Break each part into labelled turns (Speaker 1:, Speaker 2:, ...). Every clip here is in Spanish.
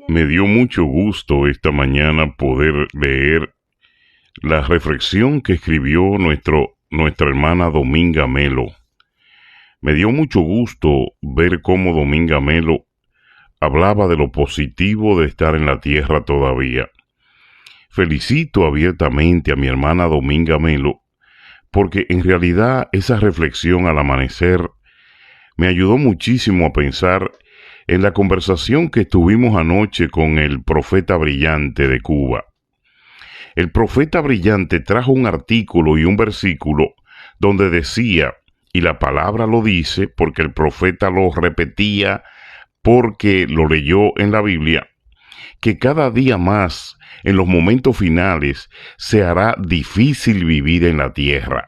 Speaker 1: Me dio mucho gusto esta mañana poder leer la reflexión que escribió nuestra hermana Dominga Melo. Me dio mucho gusto ver cómo Dominga Melo hablaba de lo positivo de estar en la tierra todavía. Felicito abiertamente a mi hermana Dominga Melo porque en realidad esa reflexión al amanecer me ayudó muchísimo a pensar en la conversación que tuvimos anoche con el profeta brillante de Cuba. El profeta brillante trajo un artículo y un versículo donde decía, y la palabra lo dice porque el profeta lo repetía porque lo leyó en la Biblia, que cada día más, en los momentos finales, se hará difícil vivir en la tierra,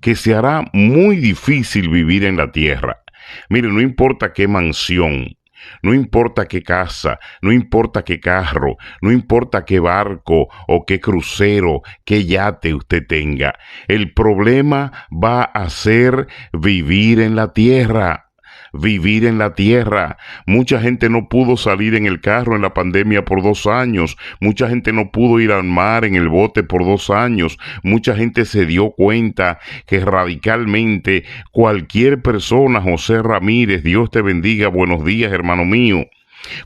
Speaker 1: que se hará muy difícil vivir en la tierra. Mire, no importa qué mansión, no importa qué casa, no importa qué carro, no importa qué barco o qué crucero, qué yate usted tenga. El problema va a ser vivir en la tierra. Vivir en la tierra. Mucha gente no pudo salir en el carro en la pandemia por 2 años. Mucha gente no pudo ir al mar en el bote por 2 años. Mucha gente se dio cuenta que radicalmente cualquier persona, José Ramírez, Dios te bendiga, buenos días, hermano mío.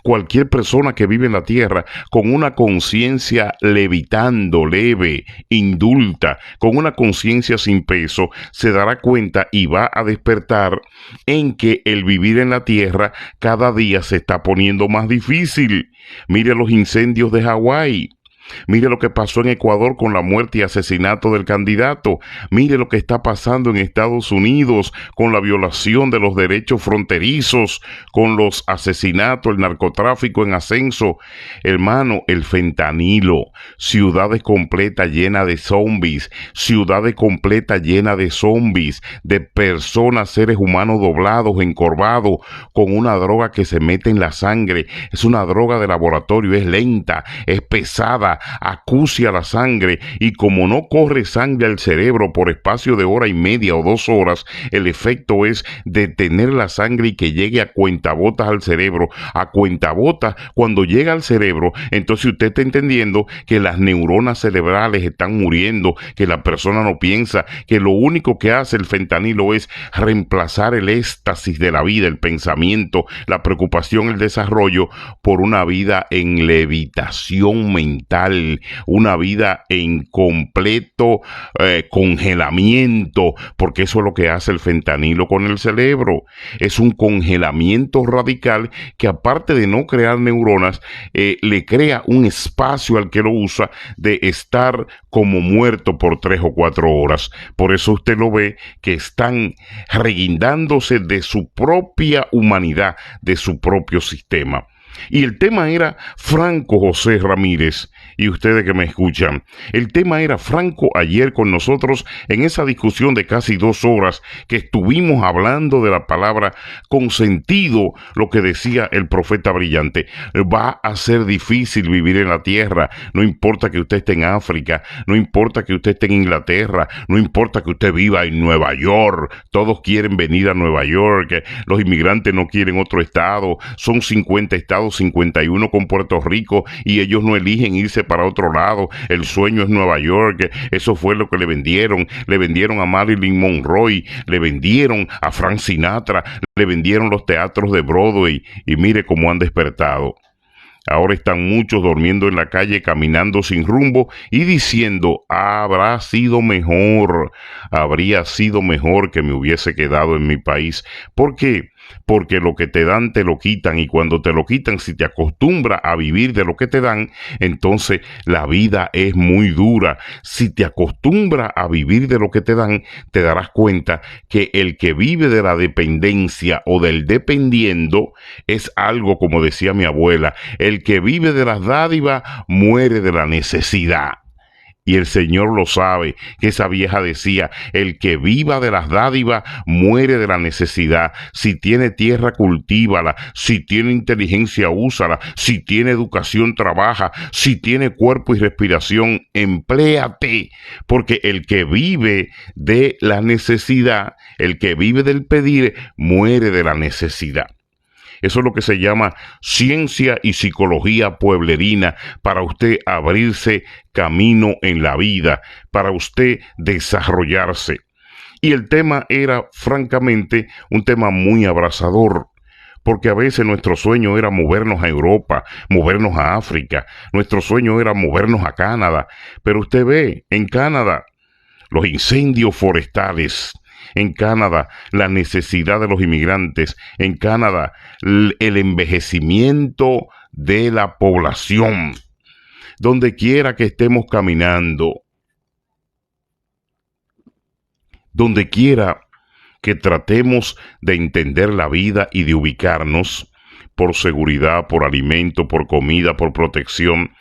Speaker 1: Cualquier persona que vive en la tierra con una conciencia levitando, leve, indulta, con una conciencia sin peso, se dará cuenta y va a despertar en que el vivir en la tierra cada día se está poniendo más difícil. Mire los incendios de Hawái. Mire lo que pasó en Ecuador con la muerte y asesinato del candidato. Mire lo que está pasando en Estados Unidos con la violación de los derechos fronterizos, con los asesinatos, el narcotráfico en ascenso. Hermano, el fentanilo, ciudades completas llenas de zombies, ciudades completas llenas de zombies, de personas, seres humanos doblados, encorvados, con una droga que se mete en la sangre. Es una droga de laboratorio, es lenta, es pesada, acucia la sangre, y como no corre sangre al cerebro por espacio de hora y media o 2 horas, el efecto es detener la sangre y que llegue a cuentagotas al cerebro. A cuentagotas, cuando llega al cerebro, entonces usted está entendiendo que las neuronas cerebrales están muriendo, que la persona no piensa, que lo único que hace el fentanilo es reemplazar el éxtasis de la vida, el pensamiento, la preocupación, el desarrollo, por una vida en levitación mental, una vida en completo congelamiento, porque eso es lo que hace el fentanilo con el cerebro. Es un congelamiento radical que, aparte de no crear neuronas, le crea un espacio al que lo usa de estar como muerto por 3 o 4 horas. Por eso usted lo ve que están reguindándose de su propia humanidad, de su propio sistema. Y el tema era Franco José Ramírez, y ustedes que me escuchan, el tema era Franco ayer con nosotros en esa discusión de casi 2 horas que estuvimos hablando de la palabra con sentido, lo que decía el profeta brillante. Va a ser difícil vivir en la tierra, no importa que usted esté en África, no importa que usted esté en Inglaterra, no importa que usted viva en Nueva York, todos quieren venir a Nueva York, los inmigrantes no quieren otro estado, son 50 estados, 51 con Puerto Rico, y ellos no eligen irse para otro lado. El sueño es Nueva York. Eso fue lo que le vendieron a Marilyn Monroe, le vendieron a Frank Sinatra, le vendieron los teatros de Broadway, y mire cómo han despertado. Ahora están muchos durmiendo en la calle, caminando sin rumbo y diciendo, habría sido mejor que me hubiese quedado en mi país. ¿Por qué? Porque lo que te dan te lo quitan, y cuando te lo quitan, si te acostumbras a vivir de lo que te dan, entonces la vida es muy dura. Si te acostumbras a vivir de lo que te dan, te darás cuenta que el que vive de la dependencia o del dependiendo es algo, como decía mi abuela, el que vive de las dádivas muere de la necesidad. Y el Señor lo sabe, que esa vieja decía, el que viva de las dádivas muere de la necesidad. Si tiene tierra, cultívala. Si tiene inteligencia, úsala. Si tiene educación, trabaja. Si tiene cuerpo y respiración, empléate. Porque el que vive de la necesidad, el que vive del pedir, muere de la necesidad. Eso es lo que se llama ciencia y psicología pueblerina para usted abrirse camino en la vida, para usted desarrollarse. Y el tema era, francamente, un tema muy abrazador, porque a veces nuestro sueño era movernos a Europa, movernos a África, nuestro sueño era movernos a Canadá, pero usted ve, en Canadá, los incendios forestales, en Canadá, la necesidad de los inmigrantes, en Canadá, el envejecimiento de la población, donde quiera que estemos caminando, donde quiera que tratemos de entender la vida y de ubicarnos por seguridad, por alimento, por comida, por protección,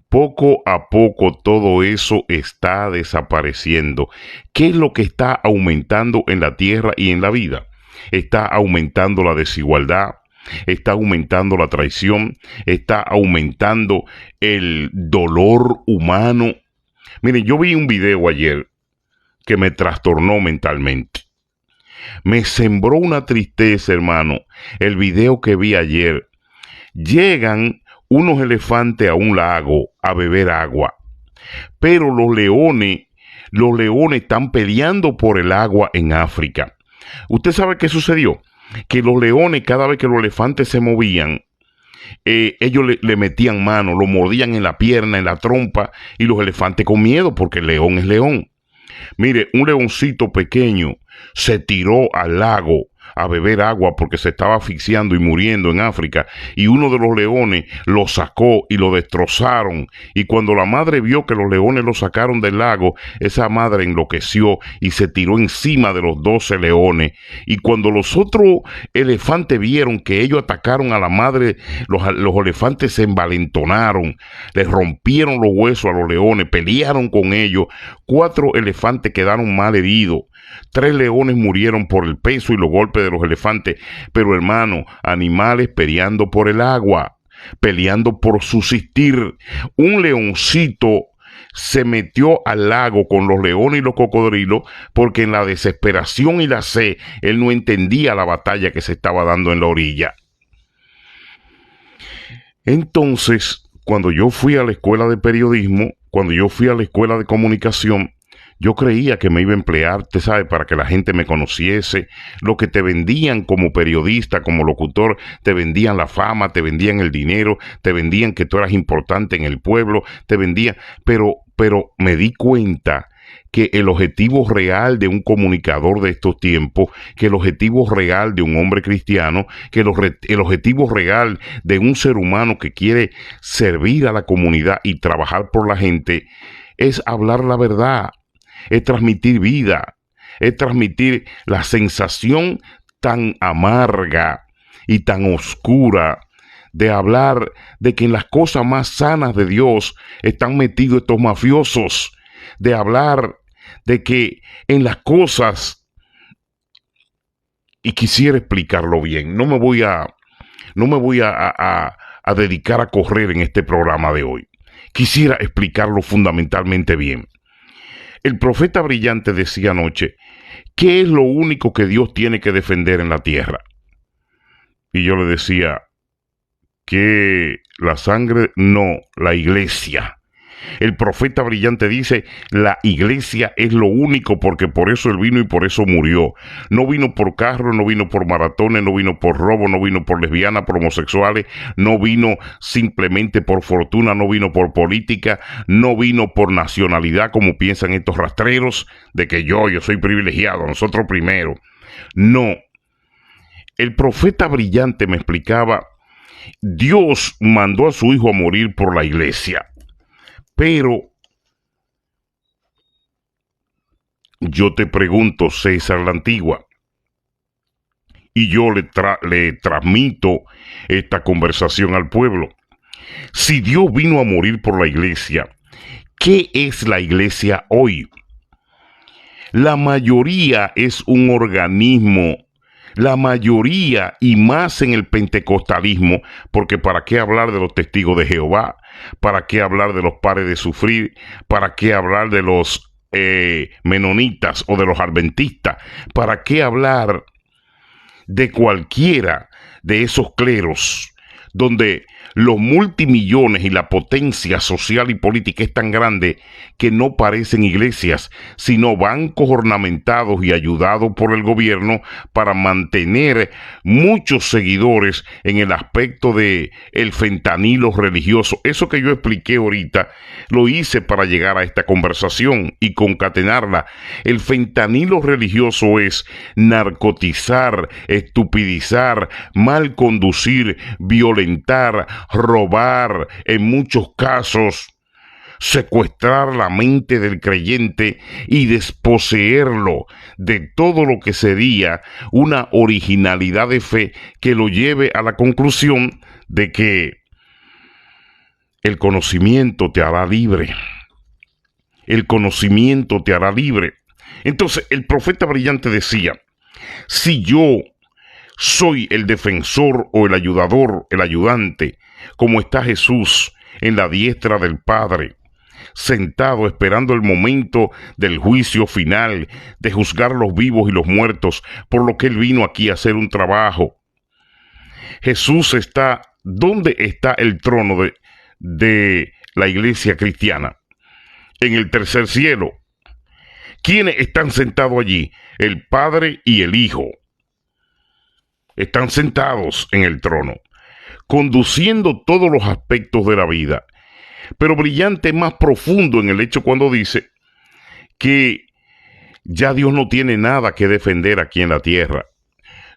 Speaker 1: poco a poco todo eso está desapareciendo. ¿Qué es lo que está aumentando en la tierra y en la vida? Está aumentando la desigualdad, está aumentando la traición, está aumentando el dolor humano. Miren, yo vi un video ayer que me trastornó mentalmente. Me sembró una tristeza, hermano, el video que vi ayer. Llegan unos elefantes a un lago a beber agua, pero los leones están peleando por el agua en África. ¿Usted sabe qué sucedió? Que los leones, cada vez que los elefantes se movían, ellos le metían mano, lo mordían en la pierna, en la trompa, y los elefantes con miedo, porque el león es león. Mire, un leoncito pequeño se tiró al lago a beber agua porque se estaba asfixiando y muriendo en África, y uno de los leones lo sacó y lo destrozaron, y cuando la madre vio que los leones lo sacaron del lago, esa madre enloqueció y se tiró encima de los 12 leones, y cuando los otros elefantes vieron que ellos atacaron a la madre, los elefantes se envalentonaron, les rompieron los huesos a los leones, pelearon con ellos, 4 elefantes quedaron mal heridos, 3 leones murieron por el peso y los golpes de los elefantes, pero hermano, animales peleando por el agua, peleando por subsistir. Un leoncito se metió al lago con los leones y los cocodrilos porque en la desesperación y la sed, él no entendía la batalla que se estaba dando en la orilla. Entonces, cuando yo fui a la escuela de periodismo, cuando yo fui a la escuela de comunicación, yo creía que me iba a emplear, te sabe, para que la gente me conociese. Lo que te vendían como periodista, como locutor, te vendían la fama, te vendían el dinero, te vendían que tú eras importante en el pueblo, te vendían, pero me di cuenta que el objetivo real de un comunicador de estos tiempos, que el objetivo real de un hombre cristiano, que el objetivo real de un ser humano que quiere servir a la comunidad y trabajar por la gente, es hablar la verdad. Es transmitir vida, es transmitir la sensación tan amarga y tan oscura de hablar de que en las cosas más sanas de Dios están metidos estos mafiosos, de hablar de que en las cosas, y quisiera explicarlo bien, no me voy a dedicar a correr en este programa de hoy, quisiera explicarlo fundamentalmente bien. El profeta brillante decía anoche, ¿qué es lo único que Dios tiene que defender en la tierra? Y yo le decía, que la sangre no, la iglesia. El profeta brillante dice, la iglesia es lo único, porque por eso él vino y por eso murió. No vino por carro, no vino por maratones, no vino por robo, no vino por lesbianas, por homosexuales, no vino simplemente por fortuna, no vino por política, no vino por nacionalidad, como piensan estos rastreros, de que yo soy privilegiado, nosotros primero. No. El profeta brillante me explicaba, Dios mandó a su hijo a morir por la iglesia. Pero yo te pregunto, César la Antigua, y yo le transmito esta conversación al pueblo. Si Dios vino a morir por la iglesia, ¿qué es la iglesia hoy? La mayoría es un organismo. La mayoría, y más en el pentecostalismo, porque ¿para qué hablar de los testigos de Jehová? ¿Para qué hablar de los pares de sufrir? ¿Para qué hablar de los menonitas o de los adventistas? ¿Para qué hablar de cualquiera de esos cleros, donde los multimillones y la potencia social y política es tan grande que no parecen iglesias, sino bancos ornamentados y ayudados por el gobierno para mantener muchos seguidores en el aspecto de el fentanilo religioso. Eso que yo expliqué ahorita, lo hice para llegar a esta conversación y concatenarla. El fentanilo religioso es narcotizar, estupidizar, mal conducir, violentar, robar, en muchos casos, secuestrar la mente del creyente y desposeerlo de todo lo que sería una originalidad de fe que lo lleve a la conclusión de que el conocimiento te hará libre. El conocimiento te hará libre. Entonces, el profeta brillante decía, si yo soy el defensor o el ayudador, el ayudante, como está Jesús en la diestra del Padre, sentado esperando el momento del juicio final, de juzgar los vivos y los muertos, por lo que Él vino aquí a hacer un trabajo. Jesús está, ¿dónde está el trono de la iglesia cristiana? En el tercer cielo. ¿Quiénes están sentados allí? El Padre y el Hijo. Están sentados en el trono, conduciendo todos los aspectos de la vida. Pero brillante, más profundo en el hecho cuando dice que ya Dios no tiene nada que defender aquí en la tierra.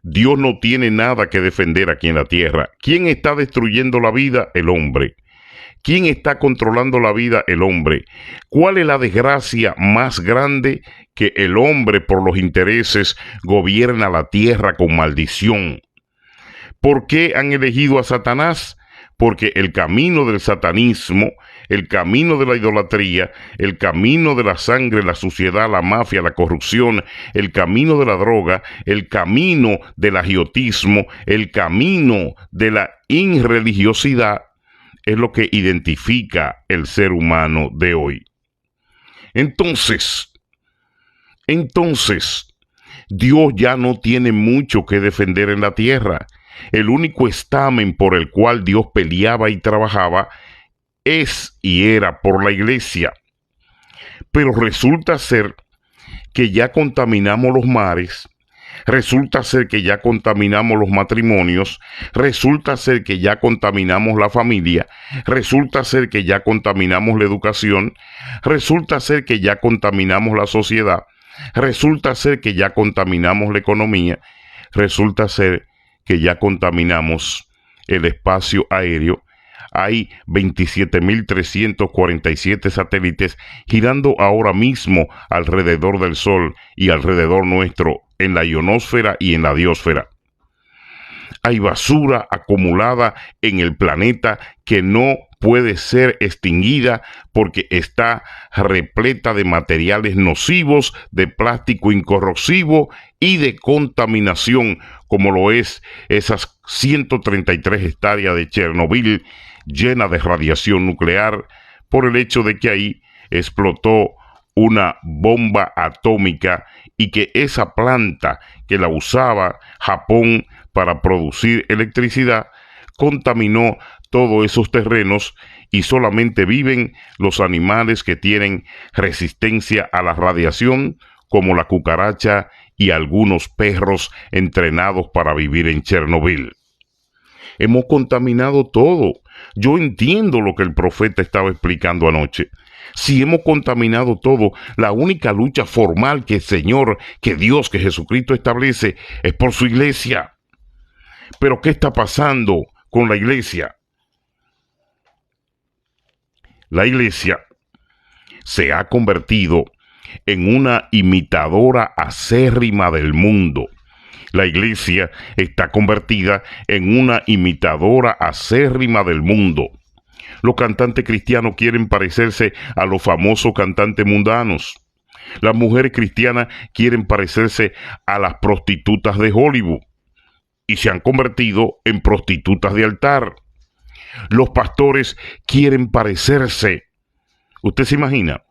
Speaker 1: Dios no tiene nada que defender aquí en la tierra. ¿Quién está destruyendo la vida? El hombre. ¿Quién está controlando la vida? El hombre. ¿Cuál es la desgracia más grande? Que el hombre, por los intereses, gobierna la tierra con maldición. ¿Por qué han elegido a Satanás? Porque el camino del satanismo, el camino de la idolatría, el camino de la sangre, la suciedad, la mafia, la corrupción, el camino de la droga, el camino del agiotismo, el camino de la irreligiosidad, es lo que identifica el ser humano de hoy. Entonces, Dios ya no tiene mucho que defender en la tierra. El único estamen por el cual Dios peleaba y trabajaba es y era por la iglesia. Pero resulta ser que ya contaminamos los mares, resulta ser que ya contaminamos los matrimonios, resulta ser que ya contaminamos la familia, resulta ser que ya contaminamos la educación, resulta ser que ya contaminamos la sociedad, resulta ser que ya contaminamos la economía, resulta ser que ya contaminamos el espacio aéreo. Hay 27.347 satélites girando ahora mismo alrededor del Sol y alrededor nuestro, en la ionosfera y en la biosfera. Hay basura acumulada en el planeta que no puede ser extinguida porque está repleta de materiales nocivos, de plástico incorrosivo y de contaminación, como lo es esas 133 hectáreas de Chernobyl llena de radiación nuclear por el hecho de que ahí explotó una bomba atómica y que esa planta que la usaba Japón para producir electricidad contaminó todos esos terrenos y solamente viven los animales que tienen resistencia a la radiación, como la cucaracha y algunos perros entrenados para vivir en Chernobyl. Hemos contaminado todo. Yo entiendo lo que el profeta estaba explicando anoche. Si hemos contaminado todo, la única lucha formal que el Señor, que Dios, que Jesucristo establece es por su iglesia. Pero ¿qué está pasando con la iglesia? La iglesia se ha convertido en una imitadora acérrima del mundo. La iglesia está convertida en una imitadora acérrima del mundo. Los cantantes cristianos quieren parecerse a los famosos cantantes mundanos. Las mujeres cristianas quieren parecerse a las prostitutas de Hollywood y se han convertido en prostitutas de altar. Los pastores quieren parecerse. ¿Usted se imagina?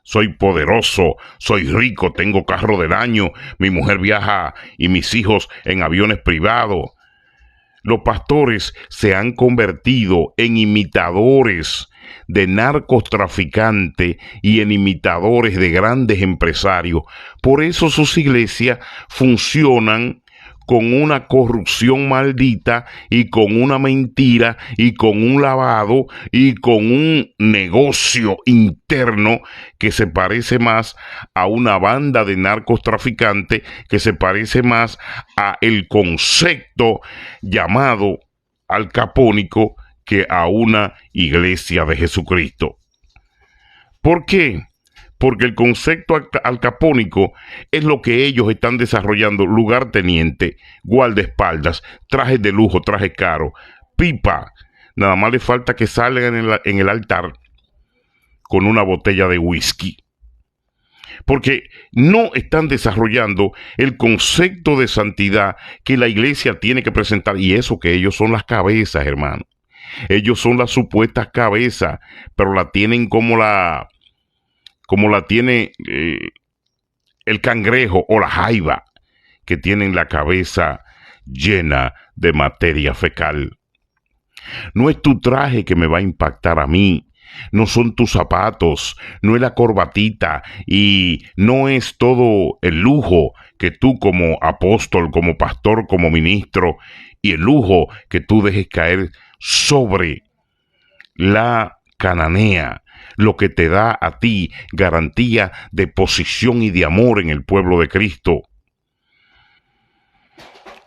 Speaker 1: Soy poderoso, soy rico, tengo carro del año, mi mujer viaja y mis hijos en aviones privados. Los pastores se han convertido en imitadores de narcotraficantes y en imitadores de grandes empresarios. Por eso sus iglesias funcionan con una corrupción maldita y con una mentira y con un lavado y con un negocio interno que se parece más a una banda de narcotraficantes, que se parece más a el concepto llamado alcapónico que a una iglesia de Jesucristo. ¿Por qué? Porque el concepto alcapónico es lo que ellos están desarrollando: lugarteniente, guardaespaldas, trajes de lujo, trajes caros, pipa. Nada más le falta que salgan en el altar con una botella de whisky. Porque no están desarrollando el concepto de santidad que la iglesia tiene que presentar. Y eso que ellos son las cabezas, hermano. Ellos son las supuestas cabezas, pero la tienen como la tiene el cangrejo o la jaiba, que tienen la cabeza llena de materia fecal. No es tu traje que me va a impactar a mí, no son tus zapatos, no es la corbatita y no es todo el lujo que tú como apóstol, como pastor, como ministro, y el lujo que tú dejes caer sobre la cananea, lo que te da a ti garantía de posición y de amor en el pueblo de Cristo.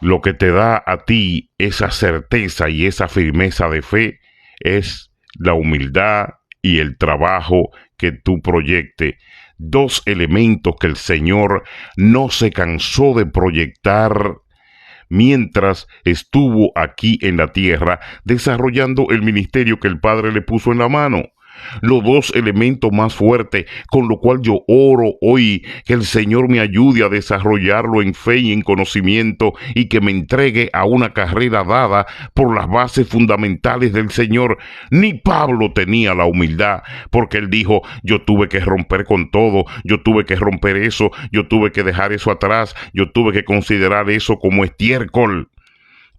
Speaker 1: Lo que te da a ti esa certeza y esa firmeza de fe es la humildad y el trabajo que tú proyectes. Dos elementos que el Señor no se cansó de proyectar mientras estuvo aquí en la tierra desarrollando el ministerio que el Padre le puso en la mano. Los dos elementos más fuertes, con lo cual yo oro hoy que el Señor me ayude a desarrollarlo en fe y en conocimiento, y que me entregue a una carrera dada por las bases fundamentales del Señor. Ni Pablo tenía la humildad, porque él dijo: yo tuve que romper con todo, yo tuve que romper eso, yo tuve que dejar eso atrás, yo tuve que considerar eso como estiércol.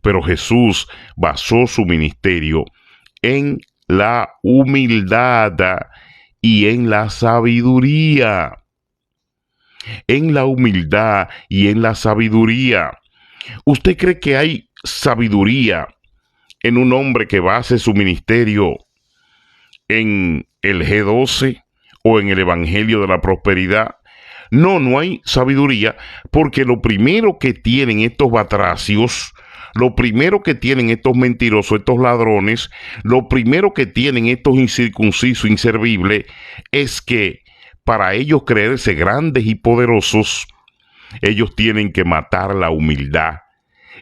Speaker 1: Pero Jesús basó su ministerio en la humildad y en la sabiduría. En la humildad y en la sabiduría. ¿Usted cree que hay sabiduría en un hombre que base su ministerio en el G12 o en el Evangelio de la Prosperidad? No, no hay sabiduría, porque lo primero que tienen estos batracios, lo primero que tienen estos mentirosos, estos ladrones, lo primero que tienen estos incircuncisos, inservibles, es que para ellos creerse grandes y poderosos, ellos tienen que matar la humildad.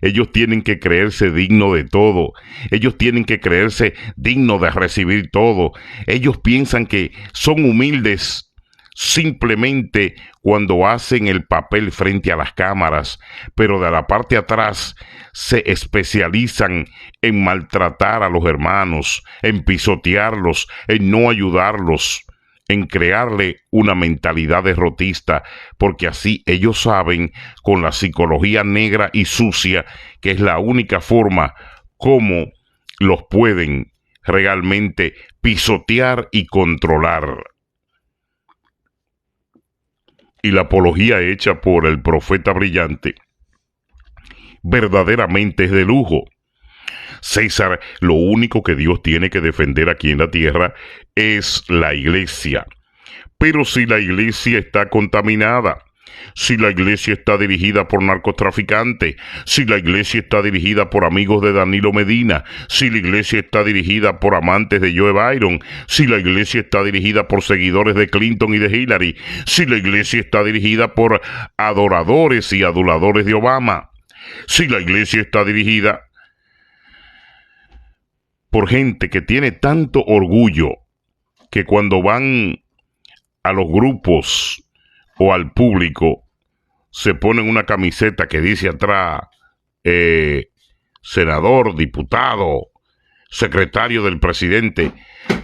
Speaker 1: Ellos tienen que creerse dignos de todo. Ellos tienen que creerse dignos de recibir todo. Ellos piensan que son humildes simplemente cuando hacen el papel frente a las cámaras, pero de la parte de atrás se especializan en maltratar a los hermanos, en pisotearlos, en no ayudarlos, en crearle una mentalidad derrotista, porque así ellos saben, con la psicología negra y sucia, que es la única forma como los pueden realmente pisotear y controlar. Y la apología hecha por el profeta brillante verdaderamente es de lujo. César, lo único que Dios tiene que defender aquí en la tierra es la iglesia. Pero si la iglesia está contaminada, si la iglesia está dirigida por narcotraficantes, si la iglesia está dirigida por amigos de Danilo Medina, si la iglesia está dirigida por amantes de Joe Biden, si la iglesia está dirigida por seguidores de Clinton y de Hillary, si la iglesia está dirigida por adoradores y aduladores de Obama, si la iglesia está dirigida por gente que tiene tanto orgullo que cuando van a los grupos o al público se ponen una camiseta que dice atrás senador, diputado, secretario del presidente,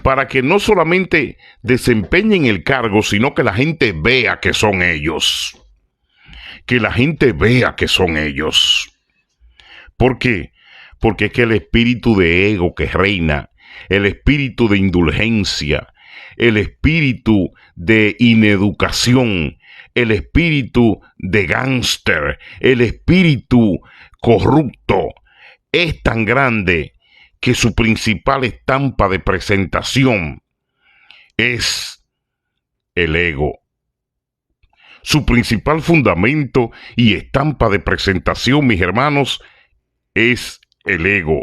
Speaker 1: para que no solamente desempeñen el cargo, sino que la gente vea que son ellos. Que la gente vea que son ellos. ¿Por qué? porque es que el espíritu de ego que reina, el espíritu de indulgencia, el espíritu de ineducación, el espíritu de gángster, el espíritu corrupto, es tan grande que su principal estampa de presentación es el ego. Su principal fundamento y estampa de presentación, mis hermanos, es el ego.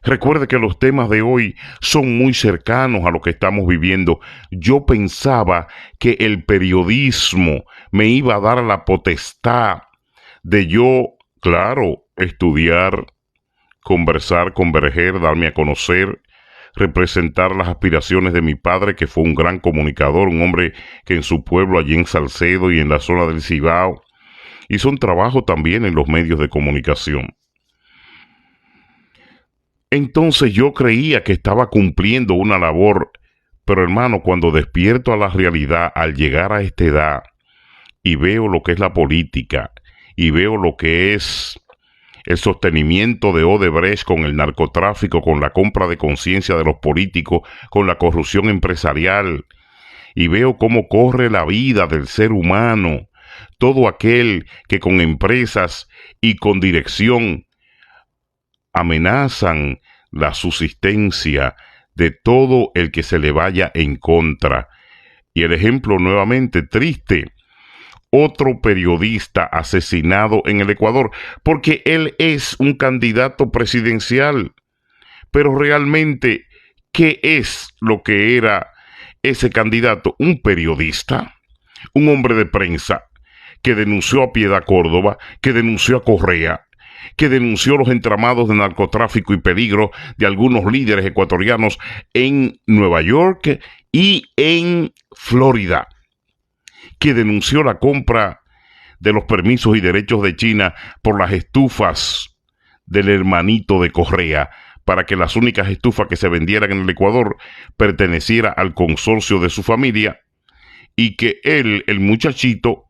Speaker 1: Recuerde que los temas de hoy son muy cercanos a lo que estamos viviendo. Yo pensaba que el periodismo me iba a dar la potestad de yo, claro, estudiar, conversar, converger, darme a conocer, representar las aspiraciones de mi padre, que fue un gran comunicador, un hombre que en su pueblo, allí en Salcedo y en la zona del Cibao, hizo un trabajo también en los medios de comunicación. Entonces yo creía que estaba cumpliendo una labor, pero hermano, cuando despierto a la realidad al llegar a esta edad y veo lo que es la política y veo lo que es el sostenimiento de Odebrecht con el narcotráfico, con la compra de conciencia de los políticos, con la corrupción empresarial, y veo cómo corre la vida del ser humano, todo aquel que con empresas y con dirección amenazan la subsistencia de todo el que se le vaya en contra. Y el ejemplo nuevamente triste, otro periodista asesinado en el Ecuador, porque él es un candidato presidencial. Pero realmente, ¿qué es lo que era ese candidato? Un periodista, un hombre de prensa, que denunció a Piedad Córdoba, que denunció a Correa, que denunció los entramados de narcotráfico y peligro de algunos líderes ecuatorianos en Nueva York y en Florida, que denunció la compra de los permisos y derechos de China por las estufas del hermanito de Correa, para que las únicas estufas que se vendieran en el Ecuador perteneciera al consorcio de su familia, y que él, el muchachito,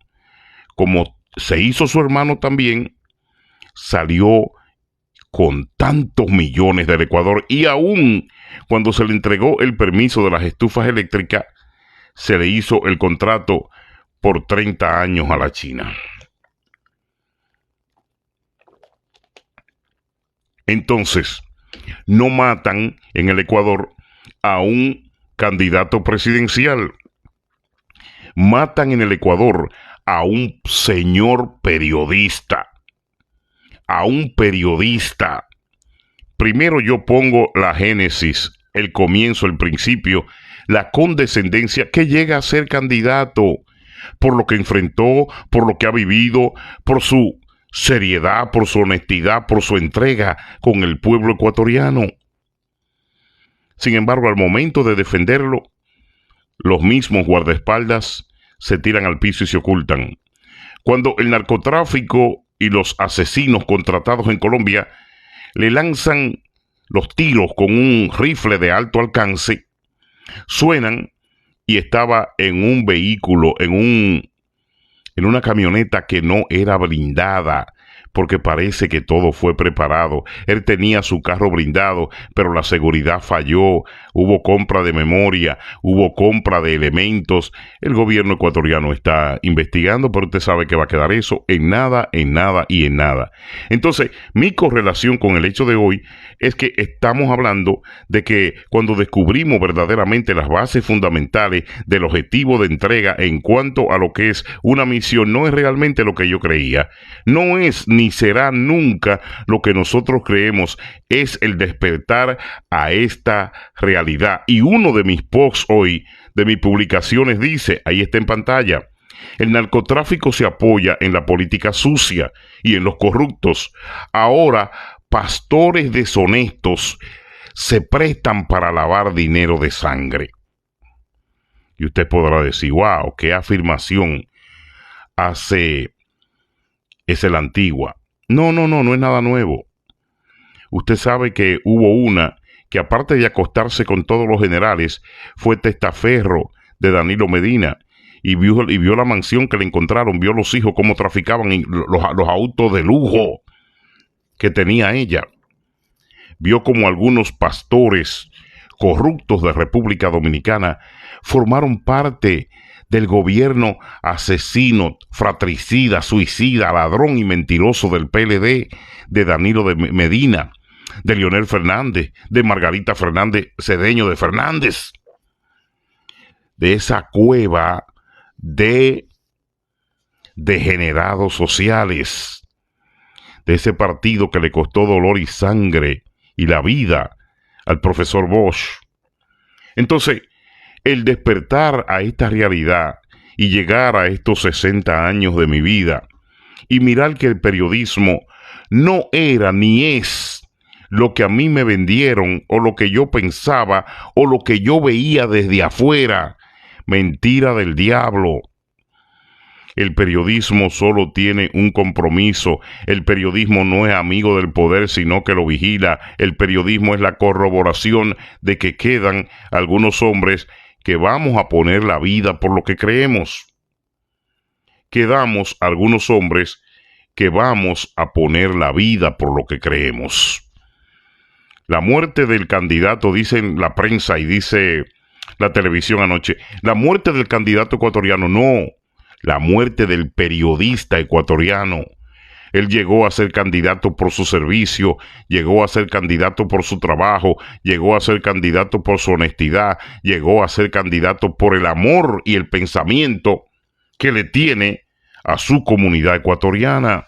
Speaker 1: como se hizo su hermano también, salió con tantos millones del Ecuador, y aún cuando se le entregó el permiso de las estufas eléctricas, se le hizo el contrato por 30 años a la China. Entonces, no matan en el Ecuador a un candidato presidencial, matan en el Ecuador a un señor periodista, a un periodista. Primero yo pongo la génesis, el comienzo, el principio, la condescendencia, que llega a ser candidato por lo que enfrentó, por lo que ha vivido, por su seriedad, por su honestidad, por su entrega con el pueblo ecuatoriano. Sin embargo, al momento de defenderlo, los mismos guardaespaldas se tiran al piso y se ocultan. Cuando el narcotráfico y los asesinos contratados en Colombia le lanzan los tiros con un rifle de alto alcance, suenan, y estaba en un vehículo, en una camioneta que no era blindada, porque parece que todo fue preparado. Él tenía su carro blindado, pero la seguridad falló. Hubo compra de memoria, hubo compra de elementos. El gobierno ecuatoriano está investigando, pero usted sabe que va a quedar eso en nada, en nada y en nada. Entonces, mi correlación con el hecho de hoy es que estamos hablando de que cuando descubrimos verdaderamente las bases fundamentales del objetivo de entrega en cuanto a lo que es una misión, no es realmente lo que yo creía, no es ni será nunca lo que nosotros creemos, es el despertar a esta realidad. Y uno de mis posts hoy, de mis publicaciones, dice, ahí está en pantalla: el narcotráfico se apoya en la política sucia y en los corruptos. Ahora, pastores deshonestos se prestan para lavar dinero de sangre. Y usted podrá decir, wow, qué afirmación hace, es la antigua. No es nada nuevo. Usted sabe que hubo una que, aparte de acostarse con todos los generales, fue testaferro de Danilo Medina, y vio la mansión que le encontraron, vio los hijos cómo traficaban los autos de lujo. que tenía ella. Vio como algunos pastores corruptos de República Dominicana formaron parte del gobierno asesino, fratricida, suicida, ladrón y mentiroso del PLD, de Danilo de Medina, de Leonel Fernández, de Margarita Fernández Cedeño de Fernández, de esa cueva de degenerados sociales, de ese partido que le costó dolor y sangre y la vida al profesor Bosch. Entonces, el despertar a esta realidad y llegar a estos 60 años de mi vida y mirar que el periodismo no era ni es lo que a mí me vendieron o lo que yo pensaba o lo que yo veía desde afuera, mentira del diablo. El periodismo solo tiene un compromiso. El periodismo no es amigo del poder, sino que lo vigila. El periodismo es la corroboración de que quedan algunos hombres que vamos a poner la vida por lo que creemos. Quedamos algunos hombres que vamos a poner la vida por lo que creemos. La muerte del candidato, dicen la prensa y dice la televisión anoche, la muerte del candidato ecuatoriano, no. La muerte del periodista ecuatoriano. Él llegó a ser candidato por su servicio, llegó a ser candidato por su trabajo, llegó a ser candidato por su honestidad, llegó a ser candidato por el amor y el pensamiento que le tiene a su comunidad ecuatoriana.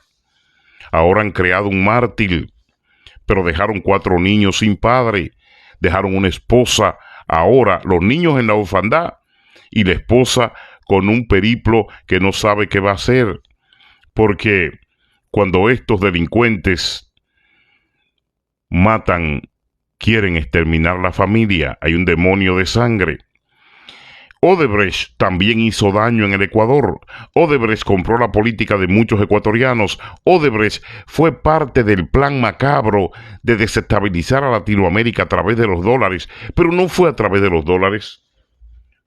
Speaker 1: Ahora han creado un mártir, pero dejaron 4 niños sin padre, dejaron una esposa, ahora los niños en la orfandad y la esposa con un periplo que no sabe qué va a hacer, porque cuando estos delincuentes matan, quieren exterminar la familia, hay un demonio de sangre. Odebrecht también hizo daño en el Ecuador. Odebrecht compró la política de muchos ecuatorianos. Odebrecht fue parte del plan macabro de desestabilizar a Latinoamérica a través de los dólares, pero no fue a través de los dólares,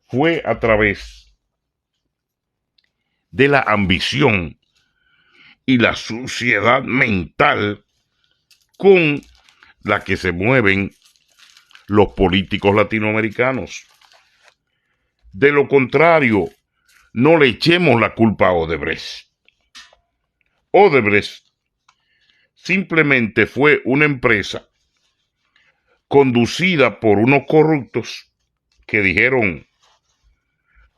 Speaker 1: fue a través de la ambición y la suciedad mental con la que se mueven los políticos latinoamericanos. De lo contrario, no le echemos la culpa a Odebrecht. Odebrecht simplemente fue una empresa conducida por unos corruptos que dijeron,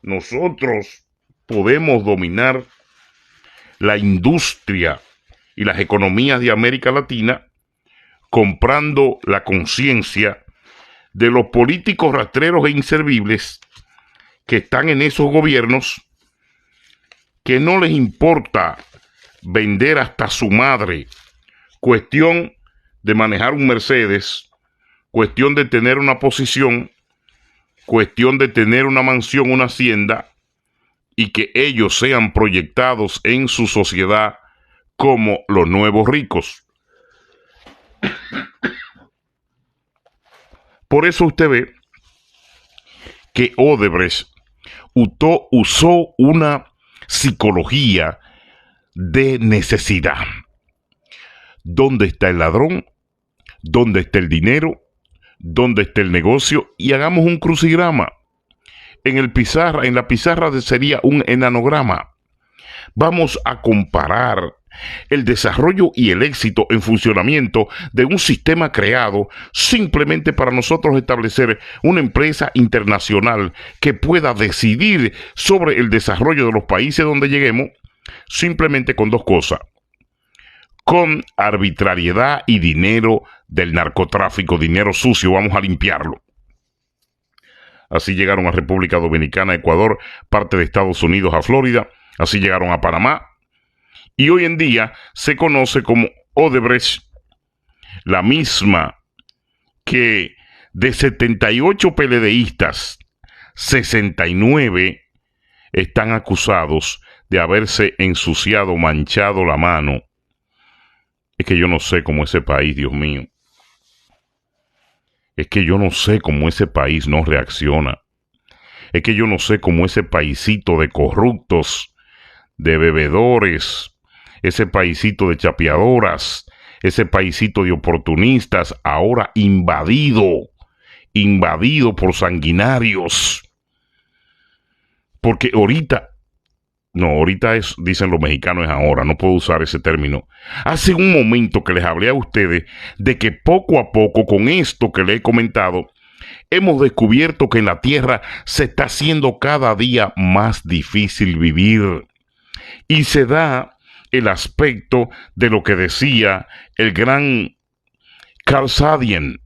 Speaker 1: nosotros podemos dominar la industria y las economías de América Latina comprando la conciencia de los políticos rastreros e inservibles que están en esos gobiernos, que no les importa vender hasta su madre, cuestión de manejar un Mercedes, cuestión de tener una posición, cuestión de tener una mansión, una hacienda, y que ellos sean proyectados en su sociedad como los nuevos ricos. Por eso usted ve que Odebrecht usó una psicología de necesidad. ¿Dónde está el ladrón? ¿Dónde está el dinero? ¿Dónde está el negocio? Y hagamos un crucigrama. En la pizarra sería un enanograma. Vamos a comparar el desarrollo y el éxito en funcionamiento de un sistema creado simplemente para nosotros establecer una empresa internacional que pueda decidir sobre el desarrollo de los países donde lleguemos, simplemente con 2 cosas: con arbitrariedad y dinero del narcotráfico, dinero sucio, vamos a limpiarlo. Así llegaron a República Dominicana, Ecuador, parte de Estados Unidos a Florida, así llegaron a Panamá, y hoy en día se conoce como Odebrecht, la misma que de 78 PLDistas, 69 están acusados de haberse ensuciado, manchado la mano. Es que yo no sé cómo ese país, Dios mío, es que yo no sé cómo ese país no reacciona. Es que yo no sé cómo ese paisito de corruptos, de bebedores, ese paisito de chapeadoras, ese paisito de oportunistas, ahora invadido por sanguinarios. Porque ahorita es, dicen los mexicanos, es ahora, no puedo usar ese término. Hace un momento que les hablé a ustedes de que poco a poco, con esto que les he comentado, hemos descubierto que en la tierra se está haciendo cada día más difícil vivir. Y se da el aspecto de lo que decía el gran Carl Sagan,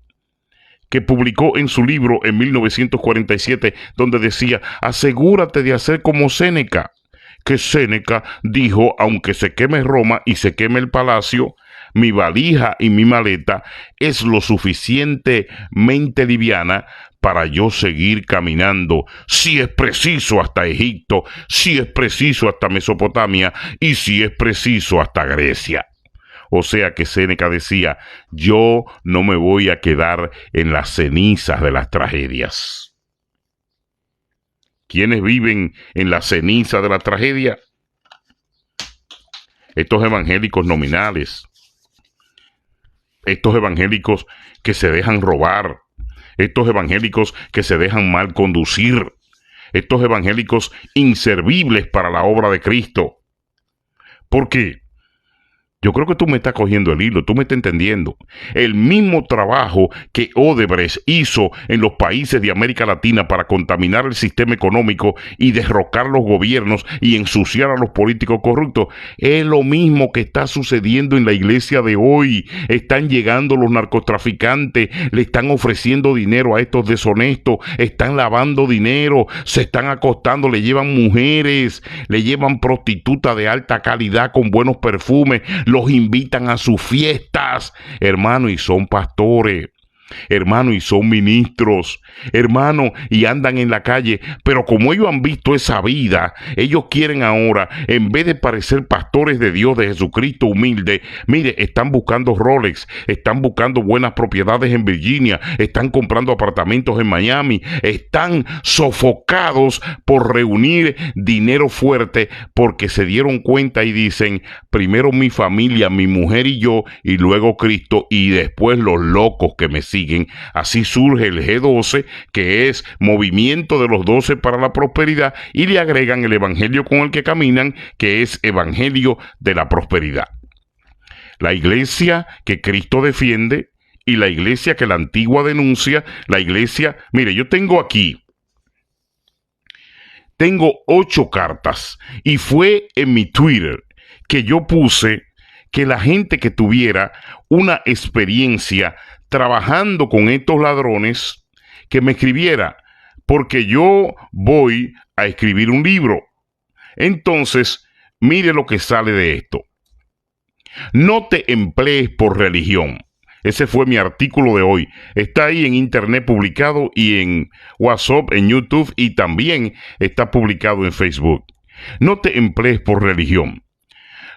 Speaker 1: que publicó en su libro en 1947, donde decía: asegúrate de hacer como Séneca, que Séneca dijo: aunque se queme Roma y se queme el palacio, mi valija y mi maleta es lo suficientemente liviana para yo seguir caminando, si es preciso hasta Egipto, si es preciso hasta Mesopotamia y si es preciso hasta Grecia. O sea que Séneca decía: yo no me voy a quedar en las cenizas de las tragedias. ¿Quiénes viven en la ceniza de la tragedia? Estos evangélicos nominales, estos evangélicos que se dejan robar, estos evangélicos que se dejan mal conducir, estos evangélicos inservibles para la obra de Cristo. ¿Por qué? Yo creo que tú me estás cogiendo el hilo, tú me estás entendiendo. El mismo trabajo que Odebrecht hizo en los países de América Latina para contaminar el sistema económico y derrocar los gobiernos y ensuciar a los políticos corruptos, es lo mismo que está sucediendo en la iglesia de hoy. Están llegando los narcotraficantes, le están ofreciendo dinero a estos deshonestos, están lavando dinero, se están acostando, le llevan mujeres, le llevan prostitutas de alta calidad con buenos perfumes, los invitan a sus fiestas, hermano, y son pastores, hermano, y son ministros, hermano, y andan en la calle. Pero como ellos han visto esa vida, ellos quieren ahora, en vez de parecer pastores de Dios, de Jesucristo humilde, mire, están buscando Rolex, están buscando buenas propiedades en Virginia, están comprando apartamentos en Miami, están sofocados por reunir dinero fuerte, porque se dieron cuenta y dicen: primero mi familia, mi mujer y yo, y luego Cristo, y después los locos que me siguen. Así surge el G12, que es Movimiento de los 12 para la Prosperidad, y le agregan el evangelio con el que caminan, que es Evangelio de la Prosperidad. La iglesia que Cristo defiende y la iglesia que la antigua denuncia, la iglesia, mire, yo tengo 8 cartas, y fue en mi Twitter que yo puse que la gente que tuviera una experiencia trabajando con estos ladrones, que me escribiera, porque yo voy a escribir un libro. Entonces, mire lo que sale de esto. No te emplees por religión. Ese fue mi artículo de hoy. Está ahí en internet publicado, y en WhatsApp, en YouTube, y también está publicado en Facebook. No te emplees por religión.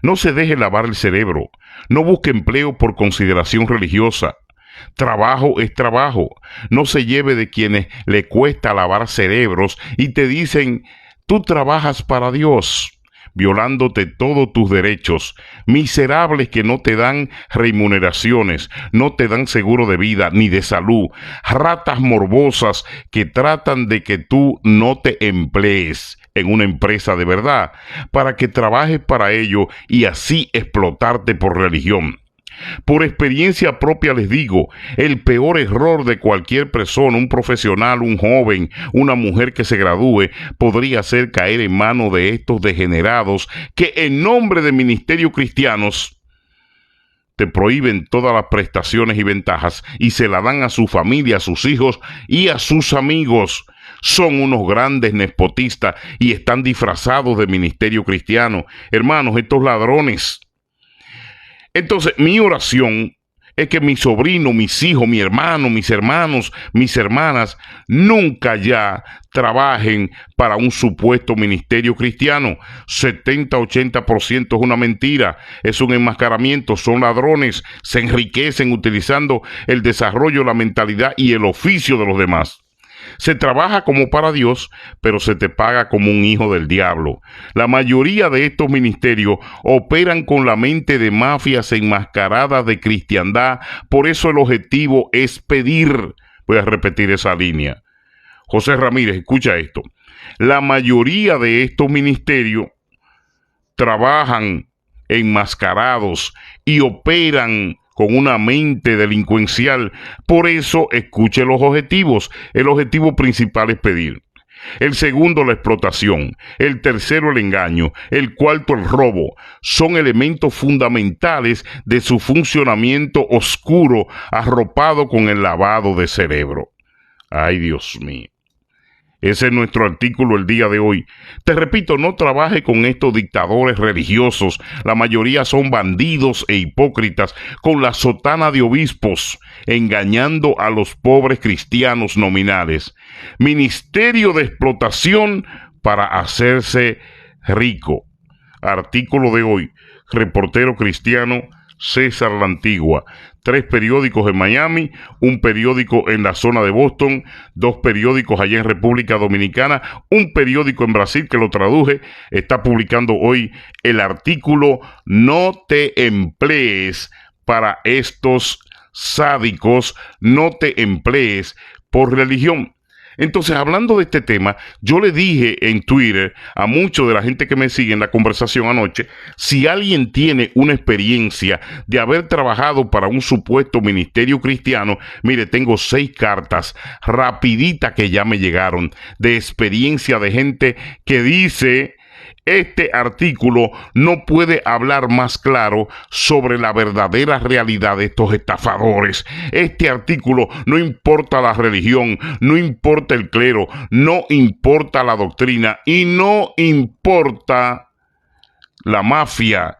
Speaker 1: No se deje lavar el cerebro. No busque empleo por consideración religiosa. Trabajo es trabajo. No se lleve de quienes le cuesta lavar cerebros y te dicen: tú trabajas para Dios, violándote todos tus derechos. Miserables que no te dan remuneraciones, no te dan seguro de vida ni de salud. Ratas morbosas que tratan de que tú no te emplees en una empresa de verdad, para que trabajes para ello y así explotarte por religión. Por experiencia propia les digo, el peor error de cualquier persona, un profesional, un joven, una mujer que se gradúe, podría ser caer en manos de estos degenerados que en nombre de ministerios cristianos te prohíben todas las prestaciones y ventajas y se la dan a su familia, a sus hijos y a sus amigos. Son unos grandes nepotistas y están disfrazados de ministerio cristiano. Hermanos, estos ladrones. Entonces, mi oración es que mi sobrino, mis hijos, mi hermano, mis hermanos, mis hermanas, nunca ya trabajen para un supuesto ministerio cristiano. 70-80% es una mentira, es un enmascaramiento, son ladrones, se enriquecen utilizando el desarrollo, la mentalidad y el oficio de los demás. Se trabaja como para Dios, pero se te paga como un hijo del diablo. La mayoría de estos ministerios operan con la mente de mafias enmascaradas de cristiandad. Por eso el objetivo es pedir. Voy a repetir esa línea. José Ramírez, escucha esto. La mayoría de estos ministerios trabajan enmascarados y operan con una mente delincuencial. Por eso, escuche los objetivos. El objetivo principal es pedir. El segundo, la explotación. El tercero, el engaño. El cuarto, el robo. Son elementos fundamentales de su funcionamiento oscuro, arropado con el lavado de cerebro. Ay, Dios mío. Ese es nuestro artículo el día de hoy. Te repito, no trabaje con estos dictadores religiosos. La mayoría son bandidos e hipócritas con la sotana de obispos, engañando a los pobres cristianos nominales. Ministerio de explotación para hacerse rico. Artículo de hoy. Reportero cristiano César La Antigua. 3 periódicos en Miami, un periódico en la zona de Boston, 2 periódicos allá en República Dominicana, un periódico en Brasil que lo traduje. Está publicando hoy el artículo "No te emplees para estos sádicos, no te emplees por religión". Entonces, hablando de este tema, yo le dije en Twitter a muchos de la gente que me sigue en la conversación anoche, si alguien tiene una experiencia de haber trabajado para un supuesto ministerio cristiano, mire, tengo 6 cartas rapiditas que ya me llegaron de experiencia de gente que dice: este artículo no puede hablar más claro sobre la verdadera realidad de estos estafadores. Este artículo no importa la religión, no importa el clero, no importa la doctrina y no importa la mafia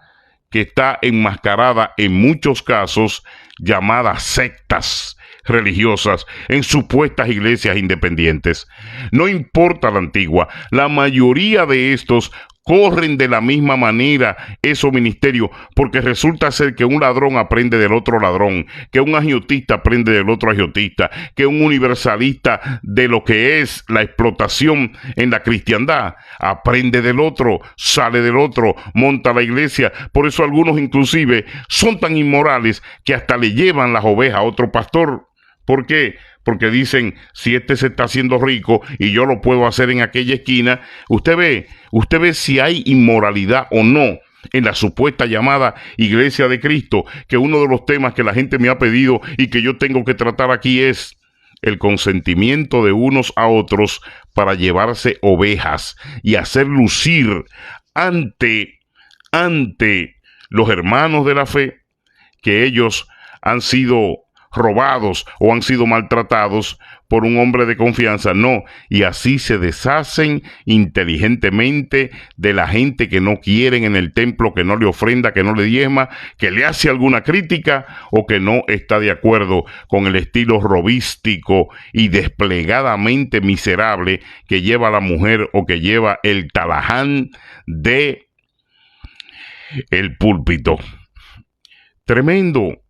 Speaker 1: que está enmascarada en muchos casos, llamadas sectas religiosas en supuestas iglesias independientes. No importa la antigua, la mayoría de estos corren de la misma manera esos ministerios, porque resulta ser que un ladrón aprende del otro ladrón, que un agiotista aprende del otro agiotista, que un universalista de lo que es la explotación en la cristiandad aprende del otro, sale del otro, monta la iglesia. Por eso algunos inclusive son tan inmorales que hasta le llevan las ovejas a otro pastor. ¿Por qué? Porque dicen, si este se está haciendo rico y yo lo puedo hacer en aquella esquina. Usted ve si hay inmoralidad o no en la supuesta llamada Iglesia de Cristo, que uno de los temas que la gente me ha pedido y que yo tengo que tratar aquí es el consentimiento de unos a otros para llevarse ovejas y hacer lucir ante los hermanos de la fe que ellos han sido robados o han sido maltratados por un hombre de confianza. No, y así se deshacen inteligentemente de la gente que no quieren en el templo, que no le ofrenda, que no le diezma, que le hace alguna crítica o que no está de acuerdo con el estilo robístico y desplegadamente miserable que lleva la mujer o que lleva el talaján de el púlpito. Tremendo